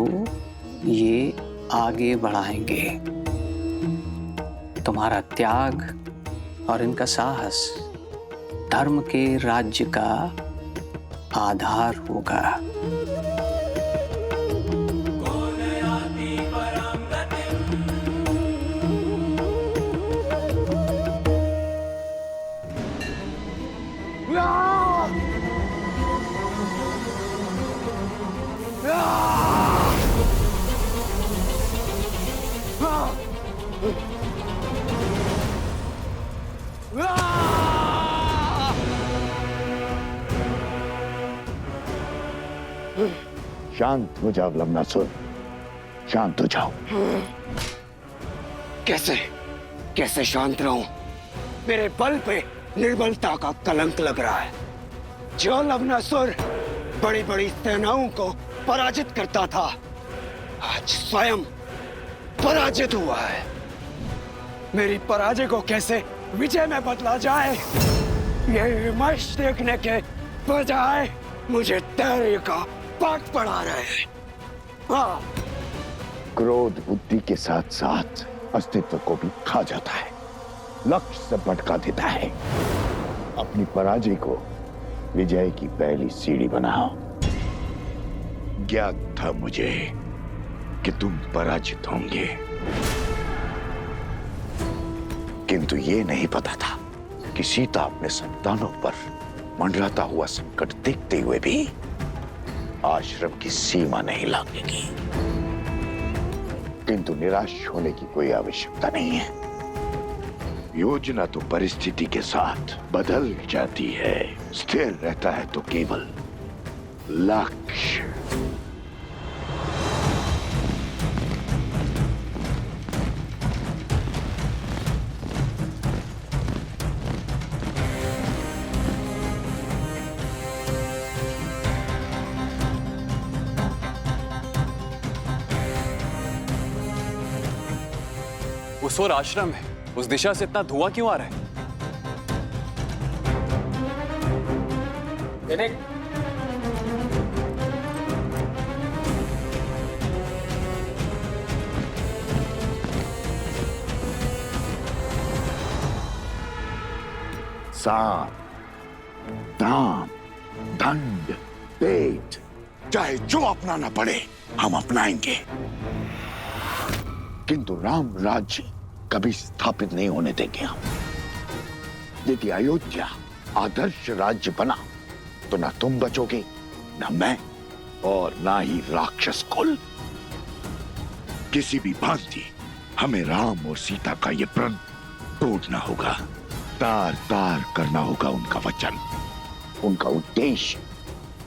ये आगे बढ़ाएंगे। तुम्हारा त्याग और इनका साहस धर्म के राज्य का आधार होगा। शांत हो जाओ लवनासुर, शांत हो जाओ। कैसे कैसे शांत रहूं? मेरे बल पे निर्बलता का कलंक लग रहा है। जो लवनासुर बड़ी बड़ी सेनाओं को पराजित करता था, आज स्वयं पराजित हुआ है। मेरी पराजय को कैसे विजय में बदला जाए, ये विमर्श देखने के बजाय मुझे धैर्य का पाठ पढ़ा रहे हैं। हाँ। क्रोध बुद्धि के साथ साथ अस्तित्व को भी खा जाता है, लक्ष्य से भटका देता है। अपनी पराजय को विजय की पहली सीढ़ी बनाओ। ज्ञात था मुझे कि तुम पराजित होंगे, किंतु ये नहीं पता था कि सीता अपने संतानों पर मंडराता हुआ संकट देखते हुए भी आश्रम की सीमा नहीं लांघेगी। किंतु निराश होने की कोई आवश्यकता नहीं है। योजना तो परिस्थिति के साथ बदल जाती है, स्थिर रहता है तो केवल लक्ष्य। उस ओर आश्रम है, उस दिशा से इतना धुआं क्यों आ रहा है? साम, दाम, दंड, भेद, चाहे जो अपनाना पड़े हम अपनाएंगे, किंतु राम राज्य कभी स्थापित नहीं होने देंगे हम। यदि अयोध्या आदर्श राज्य बना तो ना तुम बचोगे, ना मैं, और ना ही राक्षस कुल। किसी भी भांति हमें राम और सीता का ये प्रण तोड़ना होगा, तार तार करना होगा उनका वचन, उनका उद्देश्य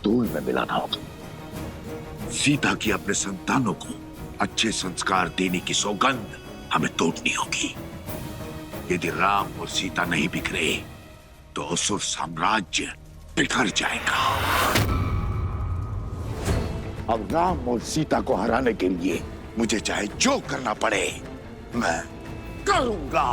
धूल में मिलाना होगा। सीता की अपने संतानों को अच्छे संस्कार देने की सौगंध हमें तोड़नी होगी। यदि राम और सीता नहीं बिखरे तो असुर साम्राज्य बिखर जाएगा। अब राम और सीता को हराने के लिए मुझे चाहे जो करना पड़े मैं करूंगा।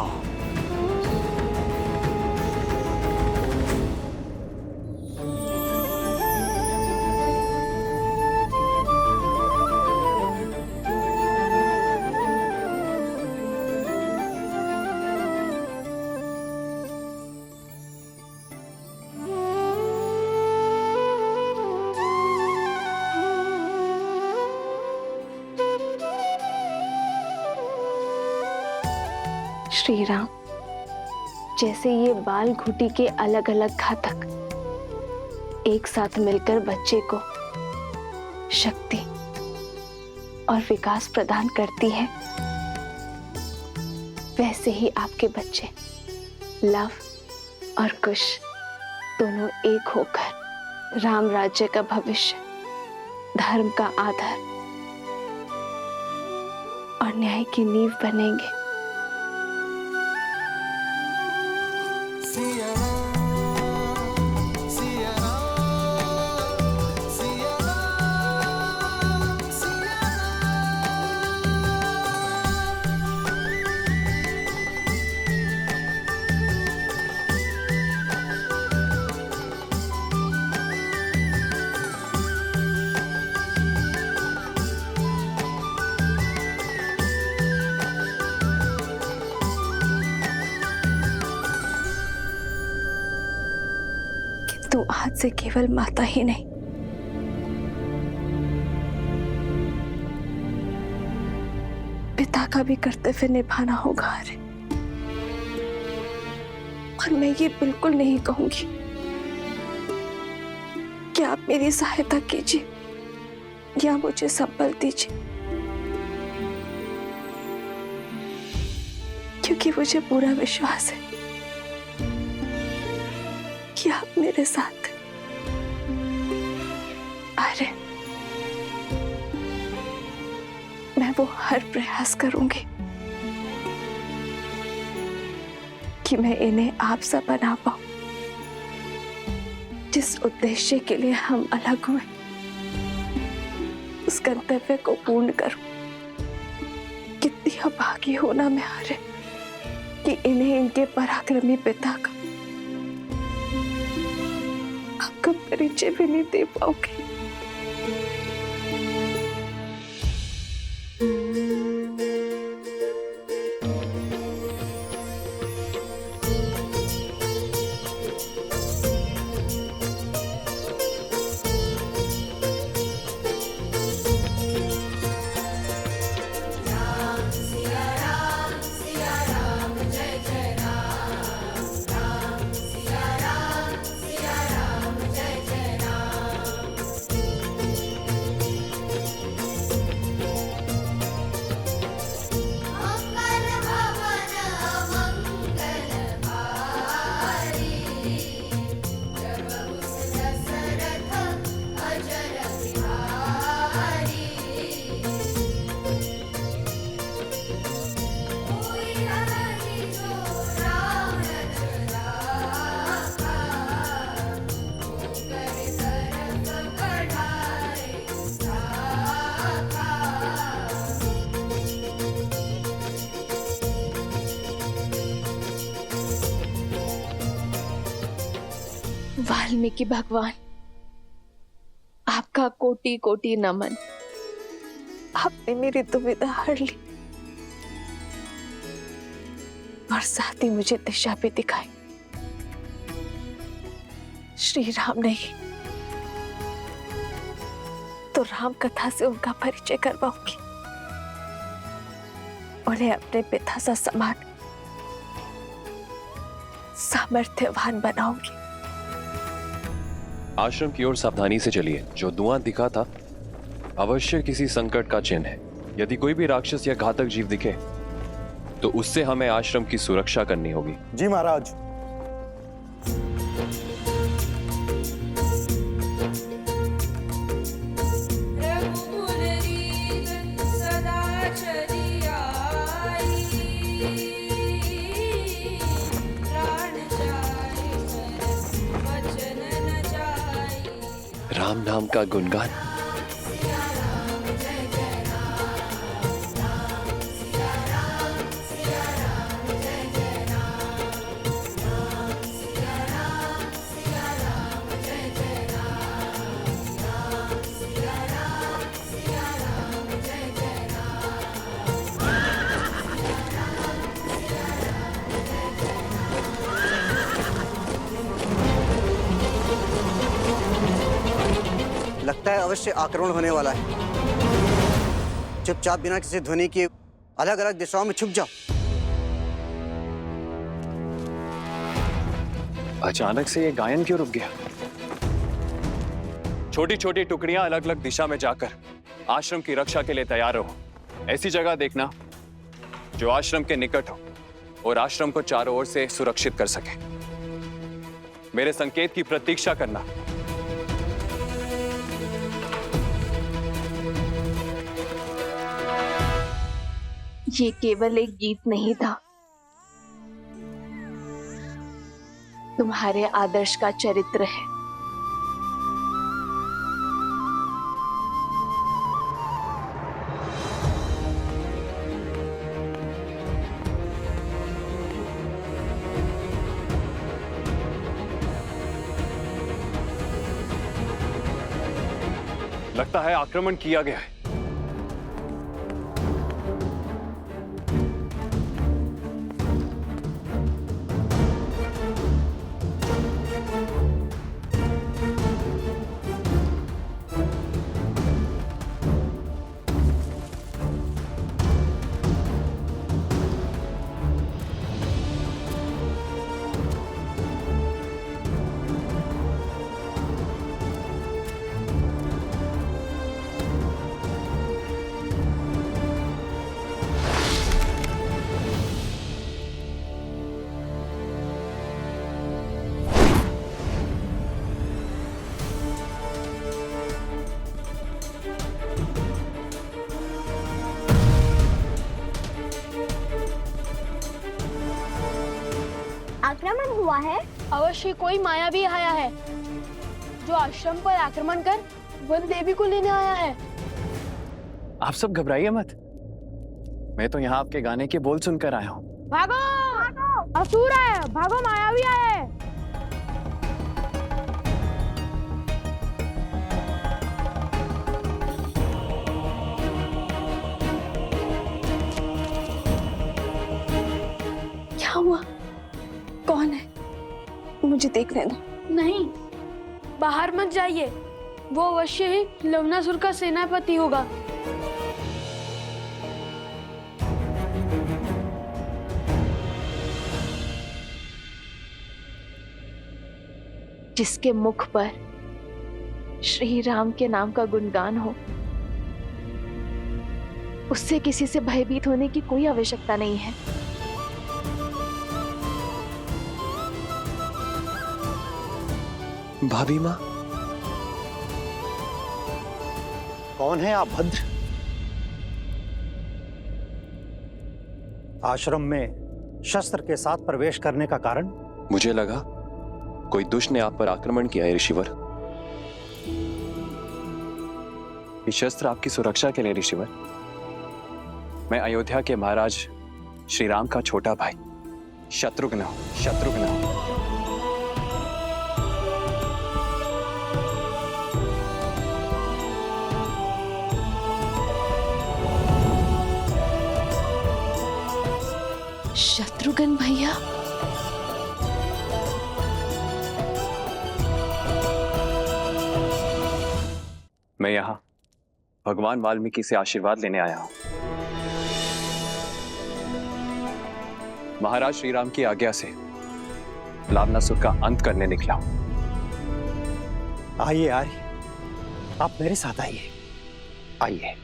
श्री राम, जैसे ये बाल घुटी के अलग अलग घातक एक साथ मिलकर बच्चे को शक्ति और विकास प्रदान करती है, वैसे ही आपके बच्चे लव और कुश दोनों एक होकर राम राज्य का भविष्य, धर्म का आधार और न्याय की नींव बनेंगे। तू आज से केवल माता ही नहीं, पिता का भी कर्तव्य निभाना होगा। अरे, और मैं ये बिल्कुल नहीं कहूंगी कि आप मेरी सहायता कीजिए या मुझे संबल दीजिए, क्योंकि मुझे पूरा विश्वास है कि आप मेरे साथ। अरे, मैं वो हर प्रयास करूंगी कि मैं इन्हें आप सा बना पाऊं, जिस उद्देश्य के लिए हम अलग हुए उस गंतव्य को पूर्ण करूं। कितनी अभागी होना मैं अरे कि इन्हें इनके पराक्रमी पिता का आपका परिचय भी नहीं दे पाओगे। वाल्मीकि भगवान, आपका कोटि कोटि नमन। आपने मेरी दुविधा हर ली और साथ ही मुझे दिशा भी दिखाई। श्री राम नहीं तो राम कथा से उनका परिचय करवाऊंगी, उन्हें अपने पिता सा समान सामर्थ्यवान बनाऊंगी। आश्रम की ओर सावधानी से चलिए। जो धुआं दिखा था अवश्य किसी संकट का चिन्ह है। यदि कोई भी राक्षस या घातक जीव दिखे तो उससे हमें आश्रम की सुरक्षा करनी होगी। जी महाराज। राम नाम का गुणगान। लगता है अवश्य आक्रमण होने वाला है। चुपचाप बिना किसी ध्वनि के अलग अलग दिशाओं में छुप जाओ। अचानक से ये गायन क्यों रुक गया? छोटी छोटी टुकड़ियां अलग अलग दिशा में जाकर आश्रम की रक्षा के लिए तैयार रहो। ऐसी जगह देखना जो आश्रम के निकट हो और आश्रम को चारों ओर से सुरक्षित कर सके। मेरे संकेत की प्रतीक्षा करना। ये केवल एक गीत नहीं था, तुम्हारे आदर्श का चरित्र है। लगता है आक्रमण किया गया है। आक्रमण हुआ है। अवश्य कोई मायावी आया है जो आश्रम पर आक्रमण कर वन देवी को लेने आया है। आप सब घबराइए मत, मैं तो यहाँ आपके गाने के बोल सुनकर आया हूँ। भागो, भागो! असुर है, भागो, मायावी आया है। क्या हुआ? कौन है? मुझे देखने दो। नहीं, बाहर मत जाइए। वो अवश्य ही लवनासुर का सेनापति होगा। जिसके मुख पर श्री राम के नाम का गुणगान हो, उससे किसी से भयभीत होने की कोई आवश्यकता नहीं है। भाभी माँ, कौन है आप भद्र? आश्रम में शस्त्र के साथ प्रवेश करने का कारण? मुझे लगा कोई दुष्ट ने आप पर आक्रमण किया है ऋषिवर। ये शस्त्र आपकी सुरक्षा के लिए ऋषिवर। मैं अयोध्या के महाराज श्री राम का छोटा भाई शत्रुघ्न हूं। शत्रुघ्न भैया, मैं यहाँ भगवान वाल्मीकि से आशीर्वाद लेने आया हूं। महाराज श्री राम की आज्ञा से लावनासुर का अंत करने निकला हूं। आइए आइए, आप मेरे साथ आइए। आइए।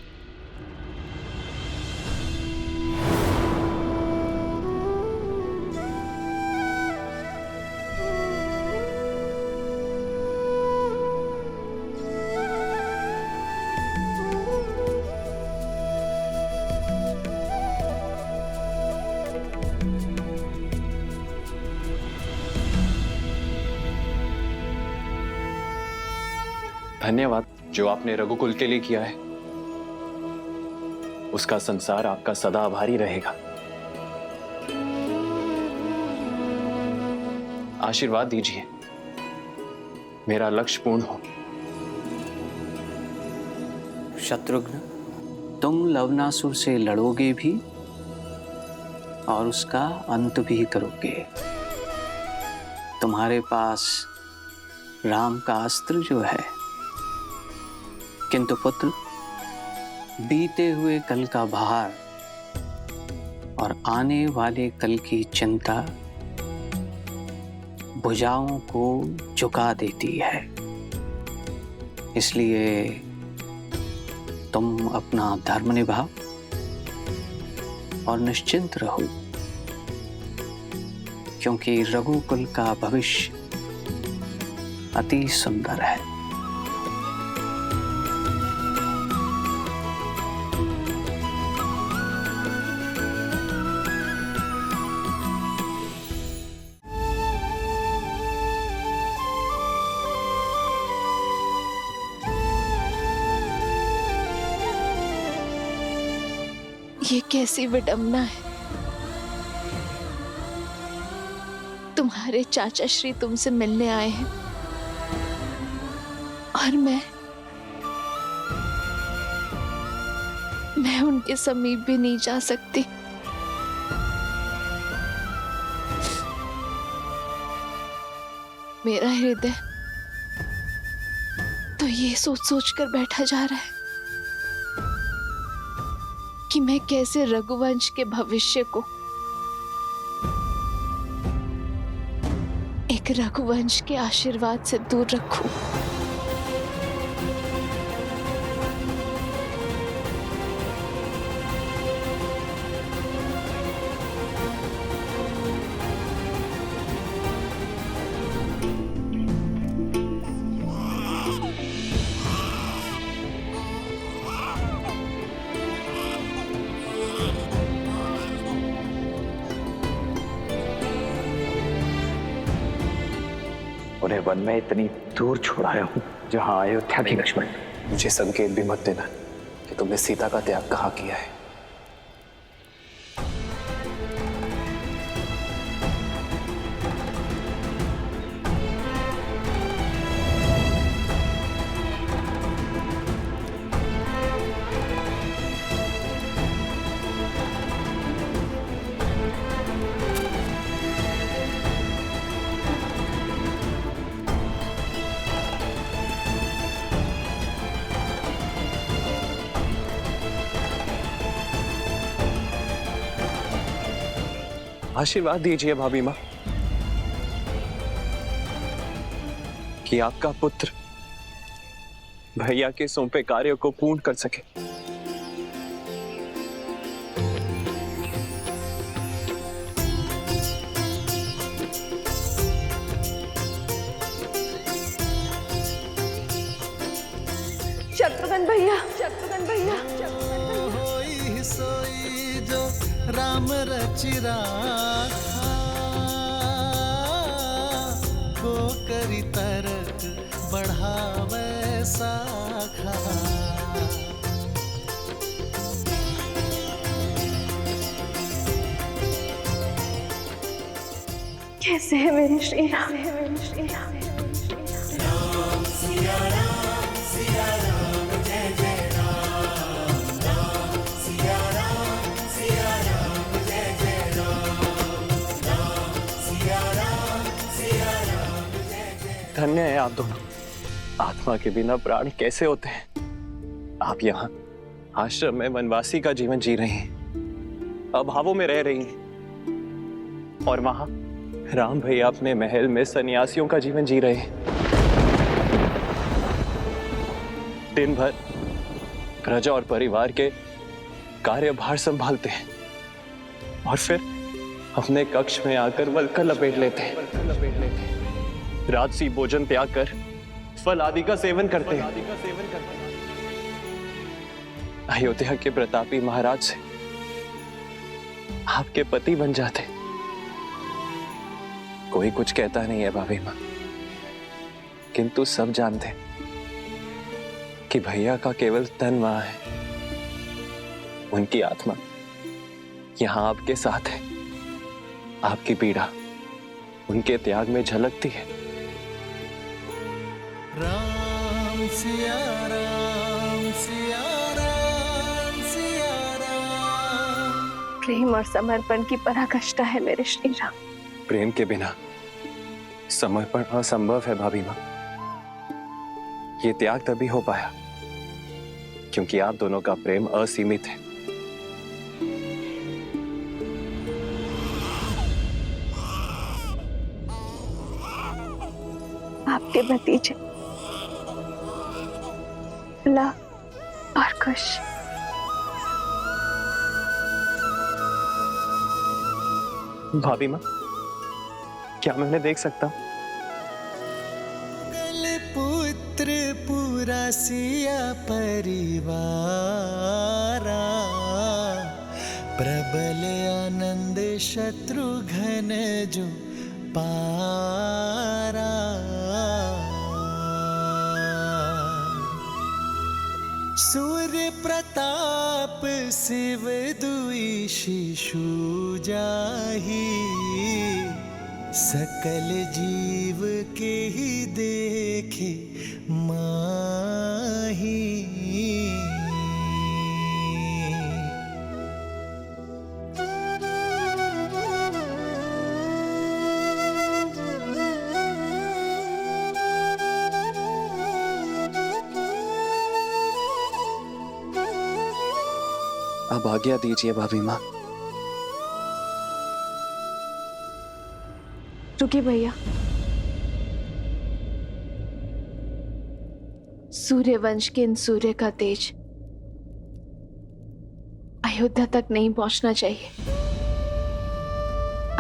धन्यवाद जो आपने रघुकुल के लिए किया है। उसका संसार आपका सदा आभारी रहेगा। आशीर्वाद दीजिए मेरा लक्ष्य पूर्ण हो। शत्रुघ्न, तुम लवनासुर से लड़ोगे भी और उसका अंत भी करोगे। तुम्हारे पास राम का अस्त्र जो है, किंतु पुत्र बीते हुए कल का भार और आने वाले कल की चिंता भुजाओं को झुका देती है। इसलिए तुम अपना धर्म निभाओ और निश्चिंत रहो, क्योंकि रघुकुल का भविष्य अति सुंदर है। ये कैसी विडंबना है। तुम्हारे चाचा श्री तुमसे मिलने आए हैं और मैं उनके समीप भी नहीं जा सकती। मेरा हृदय तो ये सोच सोच कर बैठा जा रहा है कि मैं कैसे रघुवंश के भविष्य को एक रघुवंश के आशीर्वाद से दूर रखूं। उन्हें वन में इतनी दूर छोड़ाया हूं जहां अयोध्या की लक्ष्मण। मुझे संकेत भी मत देना कि तुमने सीता का त्याग कहाँ किया है। आशीर्वाद दीजिए भाभी माँ कि आपका पुत्र भैया के सौंपे कार्य को पूर्ण कर सके। शत्रुघ्न भैया, शत्रुघ्न भैया, सोई जो राम रचिरा को करी तरक बढ़ावे साखा। कैसे है मेरे श्री राम, मेरे श्री राम। राम सिया राम सिया राम जय जय राम। राम सिया राम जय जय राम। राम सिया राम जय जय। धन्य है आप दोनों। आत्मा के बिना प्राण कैसे होते हैं। आप यहाँ आश्रम में वनवासी का जीवन जी रही हैं, अभावों में रह रही हैं, और वहां राम भैया अपने महल में सन्यासियों का जीवन जी रहे हैं। दिन भर प्रजा और परिवार के कार्यभार संभालते हैं और फिर अपने कक्ष में आकर वल्कल लपेट लेते हैं। राजसी भोजन त्याग कर फल आदि का सेवन करते हैं। अयोध्या के प्रतापी महाराज से आपके पति बन जाते। कोई कुछ कहता नहीं है भाभी माँ, किंतु सब जानते हैं कि भैया का केवल तन वहां है, उनकी आत्मा यहाँ आपके साथ है। आपकी पीड़ा उनके त्याग में झलकती है। राम सिया राम सिया राम सिया राम। प्रेम और समर्पण की पराकाष्ठा है मेरे श्री राम। प्रेम के बिना समर्पण असंभव है भाभी माँ। ये त्याग तभी हो पाया क्योंकि आप दोनों का प्रेम असीमित है। आपके भतीजे ला और खुश। भाभी माँ, क्या मैं उन्हें देख सकता हूँ? पुत्र पूरा सिया परिवारा, प्रबल आनंद शत्रुघ्न जो पारा। सूर्य प्रताप शिव दुई शिशु जाहि, सकल जीव के ही देखे माही। अब आज्ञा दीजिए भाभी माँ। रुकिए भैया, सूर्यवंश के इन सूर्य का तेज अयोध्या तक नहीं पहुंचना चाहिए।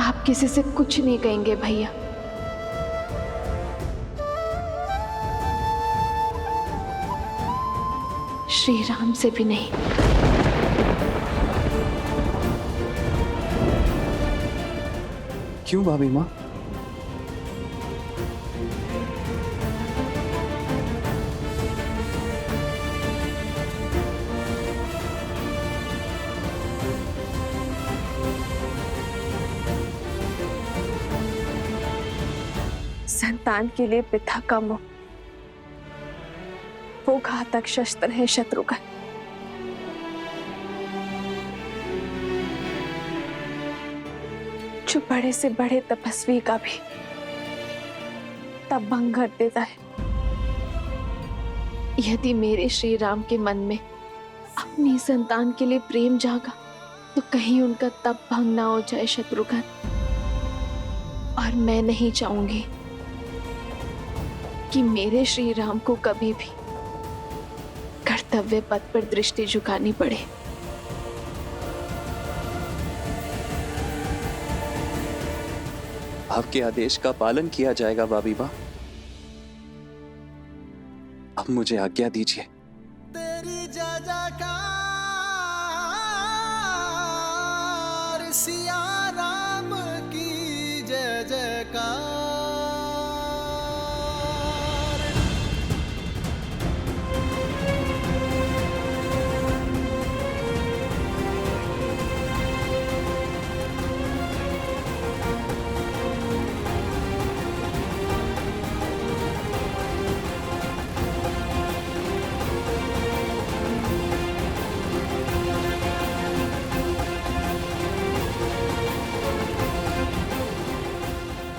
आप किसी से कुछ नहीं कहेंगे भैया। श्री राम से भी नहीं। क्यों भाभी माँ? संतान के लिए पिता का मोह वो घातक शस्त्र है शत्रुघ्न। जो बड़े से बड़े तपस्वी का भी तब भंग कर देता है। यदि मेरे श्री राम के मन में अपनी संतान के लिए प्रेम जागा तो कहीं उनका तप भंग ना हो जाए शत्रुघ्न। और मैं नहीं चाहूंगी कि मेरे श्री राम को कभी भी कर्तव्य पथ पर दृष्टि झुकानी पड़े। आपके आदेश का पालन किया जाएगा भाभी माँ। अब मुझे आज्ञा दीजिए। तेरी जय जयकार सिया राम की जय जयकार।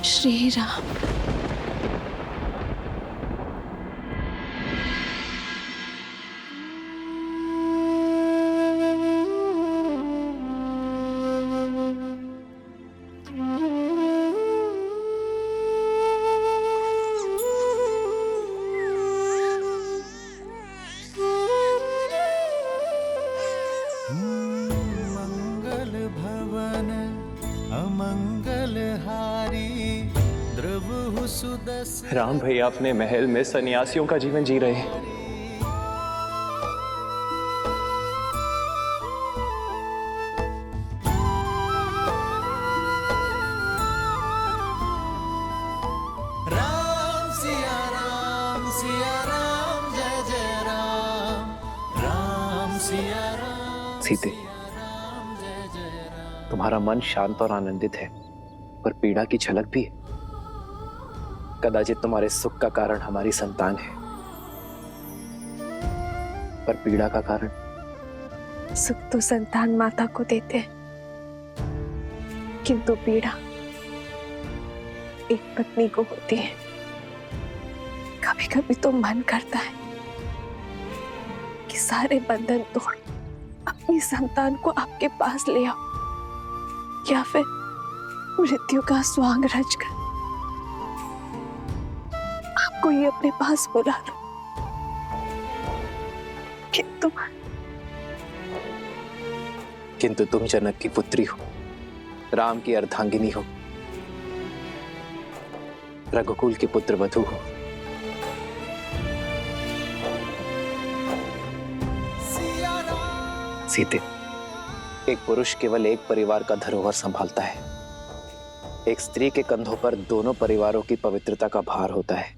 श्री राम। मंगल भवन अमंगल हारी, द्रवहु सुदस। राम भैया अपने महल में सन्यासियों का जीवन जी रहे हैं। राम सिया राम जय जय राम। सीते, तुम्हारा मन शांत और आनंदित है, पर पीड़ा की झलक भी है। कदाचित तुम्हारे सुख का कारण हमारी संतान है, पर पीड़ा का कारण। सुख तो संतान माता को देते हैं, किंतु पीड़ा एक पत्नी को होती है। कभी कभी तो मन करता है कि सारे बंधन तोड़ अपनी संतान को आपके पास ले आओ, या फिर मृत्यु का स्वांग रचकर आपको ये अपने पास बुला लो। किंतु तुम जनक की पुत्री हो, राम की अर्धांगिनी हो, रघुकुल की पुत्र वधू हो। सीते, एक पुरुष केवल एक परिवार का धरोहर संभालता है। एक स्त्री के कंधों पर दोनों परिवारों की पवित्रता का भार होता है।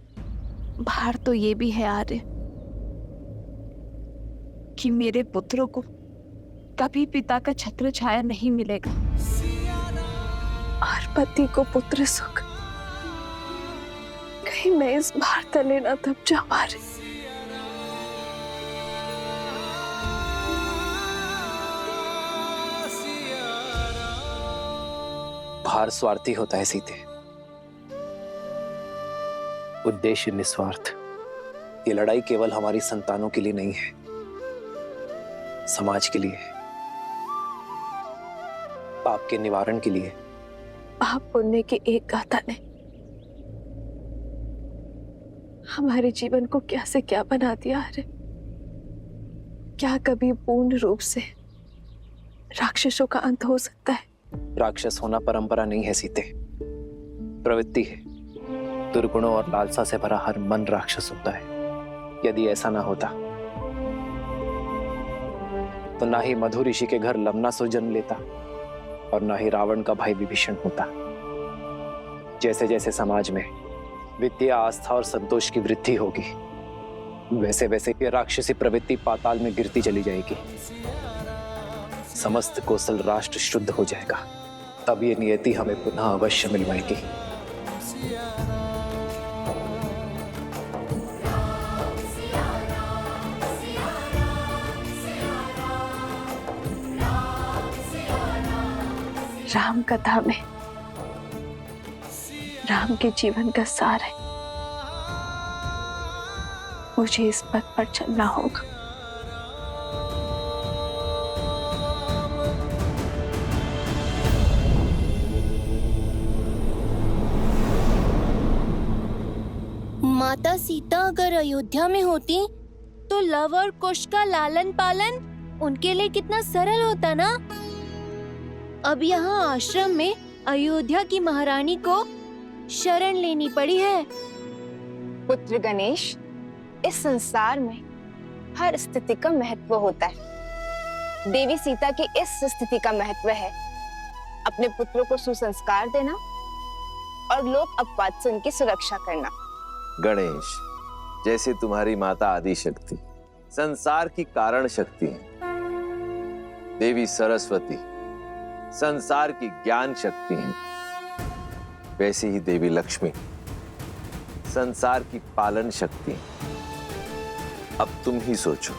भार तो ये भी है आर्य कि मेरे पुत्रों को कभी पिता का छत्र छाया नहीं मिलेगा, और पति को पुत्र सुख। कहीं मैं इस भार तले न दब जाऊं आर्य। भार स्वार्थी होता है सीते, उद्देश्य निस्वार्थ। ये लड़ाई केवल हमारी संतानों के लिए नहीं है, समाज के लिए है, पाप के निवारण के लिए। पाप पुण्य की एक गाथा ने हमारे जीवन को क्या से क्या बना दिया है। क्या कभी पूर्ण रूप से राक्षसों का अंत हो सकता है? राक्षस होना परंपरा नहीं है सीते, प्रवृत्ति है। दुर्गुणों और लालसा से भरा हर मन राक्षस होता है। यदि ऐसा ना होता तो ना ही मधु ऋषि के घर लवनासुर जन्म लेता और ना ही रावण का भाई विभीषण होता। जैसे जैसे समाज में विद्या, आस्था और संतोष की वृद्धि होगी, वैसे वैसे ये राक्षसी प्रवृत्ति पाताल में गिरती चली जाएगी। समस्त कोसल राष्ट्र शुद्ध हो जाएगा, तब ये नियति हमें पुनः अवश्य मिलवाएगी। राम कथा में राम के जीवन का सार है। मुझे इस पथ पर चलना होगा। माता सीता अगर अयोध्या में होती तो लव और कुश का लालन पालन उनके लिए कितना सरल होता ना। अब यहाँ आश्रम में अयोध्या की महारानी को शरण लेनी पड़ी है। पुत्र गणेश, इस संसार में हर स्थिति का महत्व होता है। देवी सीता की इस स्थिति का महत्व है अपने पुत्रों को सुसंस्कार देना और लोक अपवाद से उनकी सुरक्षा करना। गणेश, जैसे तुम्हारी माता आदि शक्ति संसार की कारण शक्ति है, देवी सरस्वती संसार की ज्ञान शक्ति है, वैसे ही देवी लक्ष्मी संसार की पालन शक्ति है। अब तुम ही सोचो,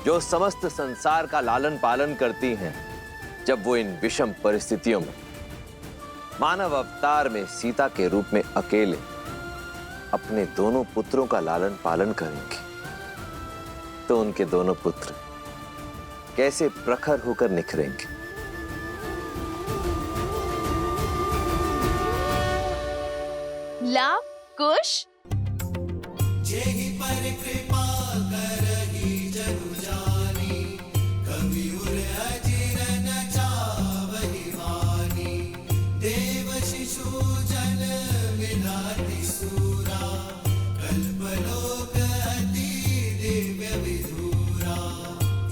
जो समस्त संसार का लालन पालन करती हैं, जब वो इन विषम परिस्थितियों में मानव अवतार में सीता के रूप में अकेले अपने दोनों पुत्रों का लालन पालन करेंगे, तो उनके दोनों पुत्र कैसे प्रखर होकर निखरेंगे। लाव, कुश, जेहि पर कृपा करहि जनु जानी, कवि उर अजिर न चावहि वानी। देव शिशु जन विधाति सूरा, कल्पलोक अति दिव्य विधूरा।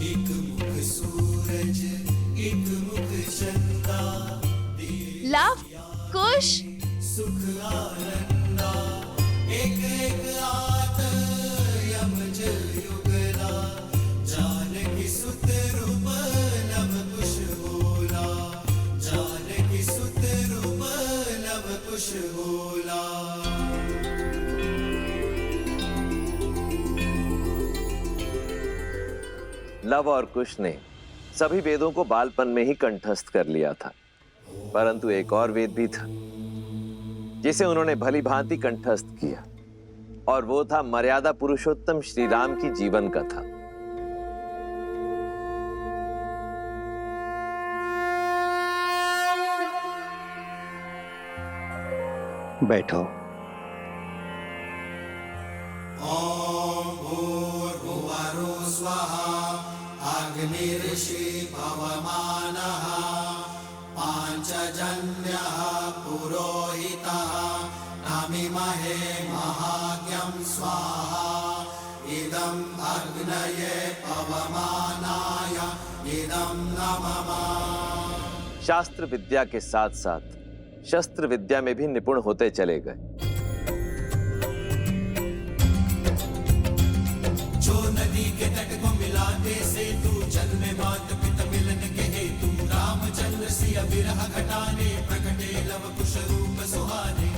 एक मुख सूरज एक मुख चंदा, लाव, कुश, सुख आनंदा। एक एक आत यमज युगला, जानकी लव और कुश ने सभी वेदों को बालपन में ही कंठस्थ कर लिया था, परंतु एक और वेद भी था जिसे उन्होंने भली भांति कंठस्थ किया, और वो था मर्यादा पुरुषोत्तम श्री राम की जीवन कथा। बैठो। ॐ भूर्भुवः स्वः अग्निर्षि पवमानः पाञ्चजन्यः पुरोहितः नमिमहे महाज्ञं स्वाहा इदम् अग्नये पवमानाय इदं नमः। शास्त्र विद्या के साथ साथ शस्त्र विद्या में भी निपुण होते चले गए। जो नदी के तट को मिलाते सेतु, जन्म मात पिता मिलन के हेतु, रामचंद्र सिया विरह घटाने प्रकटे लव कुश रूप सुहाने।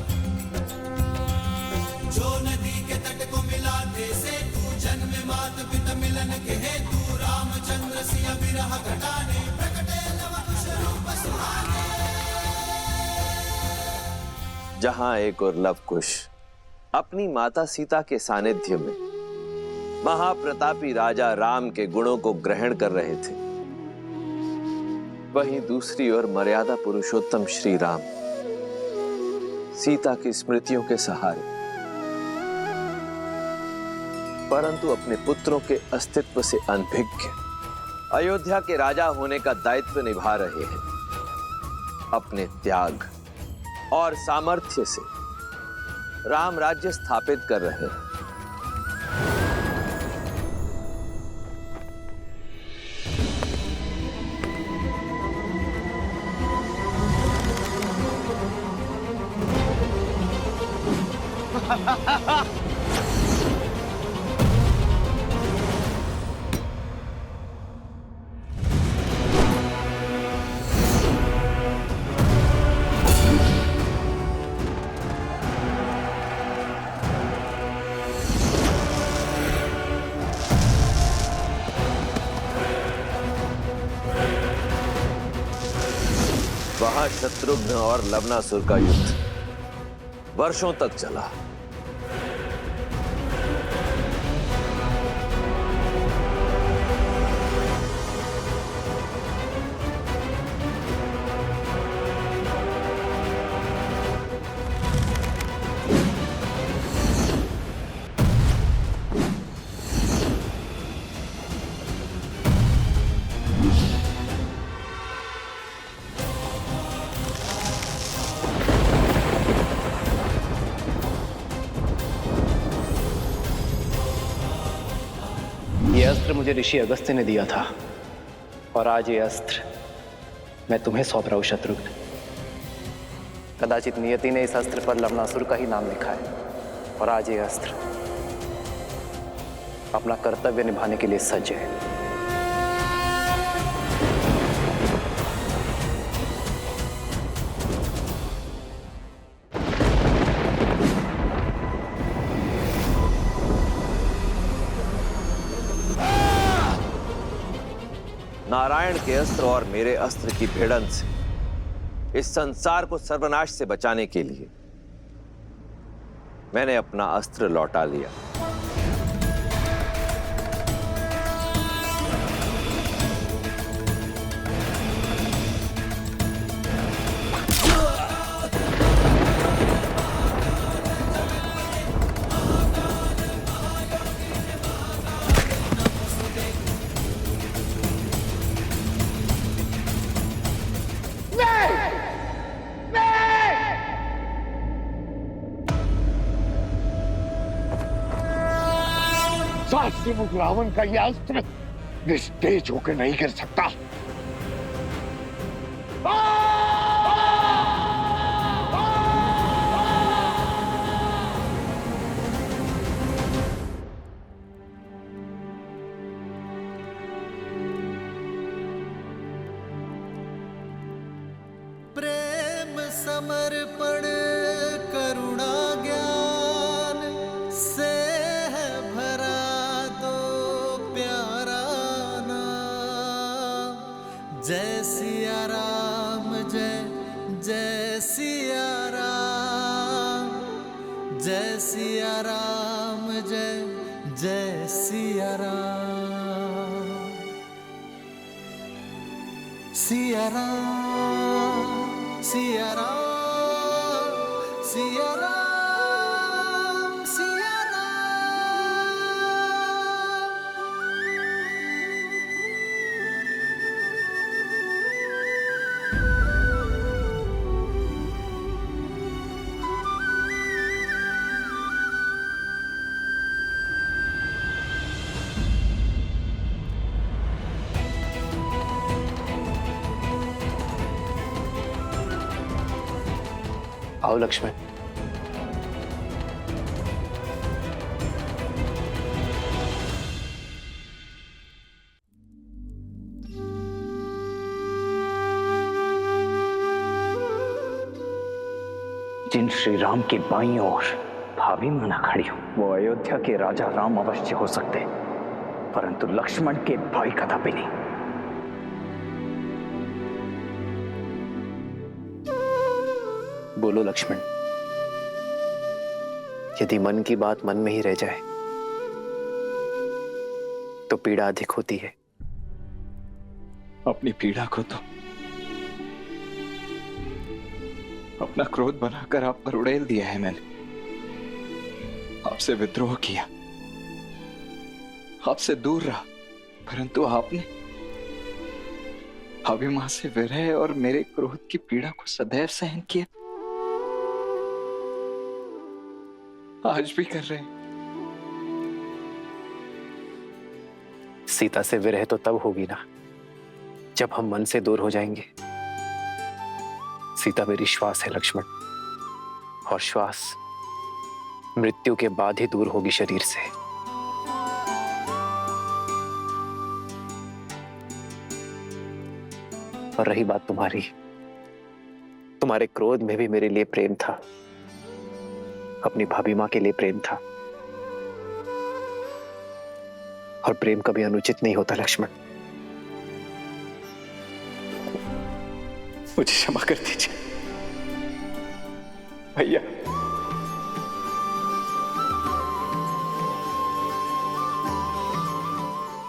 जो नदी के तट को मिलाते सेतु, जन्म मात पिता मिलन के हेतु, रामचंद्र सिया विरह घटाने प्रकटे लव कुश रूप सुहाने। जहां एक और लव कुश अपनी माता सीता के सानिध्य में महाप्रतापी राजा राम के गुणों को ग्रहण कर रहे थे, वहीं दूसरी ओर मर्यादा पुरुषोत्तम श्री राम सीता की स्मृतियों के सहारे परंतु अपने पुत्रों के अस्तित्व से अनभिज्ञ अयोध्या के राजा होने का दायित्व निभा रहे हैं। अपने त्याग और सामर्थ्य से राम राज्य स्थापित कर रहे हैं। वहां शत्रुघ्न और लवनासुर का युद्ध वर्षों तक चला। ये अस्त्र मुझे ऋषि अगस्त्य ने दिया था, और आज ये अस्त्र मैं तुम्हें सौंप रहा हूं शत्रुघ्न। कदाचित नियति ने इस अस्त्र पर लवनासुर का ही नाम लिखा है, और आज ये अस्त्र अपना कर्तव्य निभाने के लिए सज्ज है। नारायण के अस्त्र और मेरे अस्त्र की भिड़ंत से इस संसार को सर्वनाश से बचाने के लिए मैंने अपना अस्त्र लौटा लिया। मुख रावण का यह अस्त्र निस्तेज होकर नहीं गिर सकता। प्रेम समर्पण करुणा ज्ञान से है भरा दो प्यारा नाम। जय सिया राम जय जय सिया राम, जय सिया राम जय जय सिया राम, सिया राम सिया राम सिया राम सिया आओ लक्ष्मण। जिन श्री राम की बाईं ओर भाभी माना खड़ी हो वो अयोध्या के राजा राम अवश्य हो सकते, परंतु लक्ष्मण के भाई कदापि नहीं। बोलो लक्ष्मण, यदि मन की बात मन में ही रह जाए तो पीड़ा अधिक होती है। अपनी पीड़ा को तो अपना क्रोध बनाकर आप पर उड़ेल दिया है मैंने। आपसे विद्रोह किया, आपसे दूर रहा, परंतु आपने अभिमा से विरह और मेरे क्रोध की पीड़ा को सदैव सहन किया। आज भी कर रहे हैं। सीता से विरह तो तब होगी ना जब हम मन से दूर हो जाएंगे। सीता मेरी श्वास है लक्ष्मण, और श्वास मृत्यु के बाद ही दूर होगी शरीर से। और रही बात तुम्हारी, तुम्हारे क्रोध में भी मेरे लिए प्रेम था, अपनी भाभी मां के लिए प्रेम था, और प्रेम कभी अनुचित नहीं होता लक्ष्मण। मुझे क्षमा कर दीजिए भैया।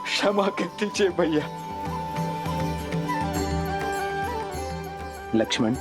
क्षमा कर दीजिए भैया। लक्ष्मण,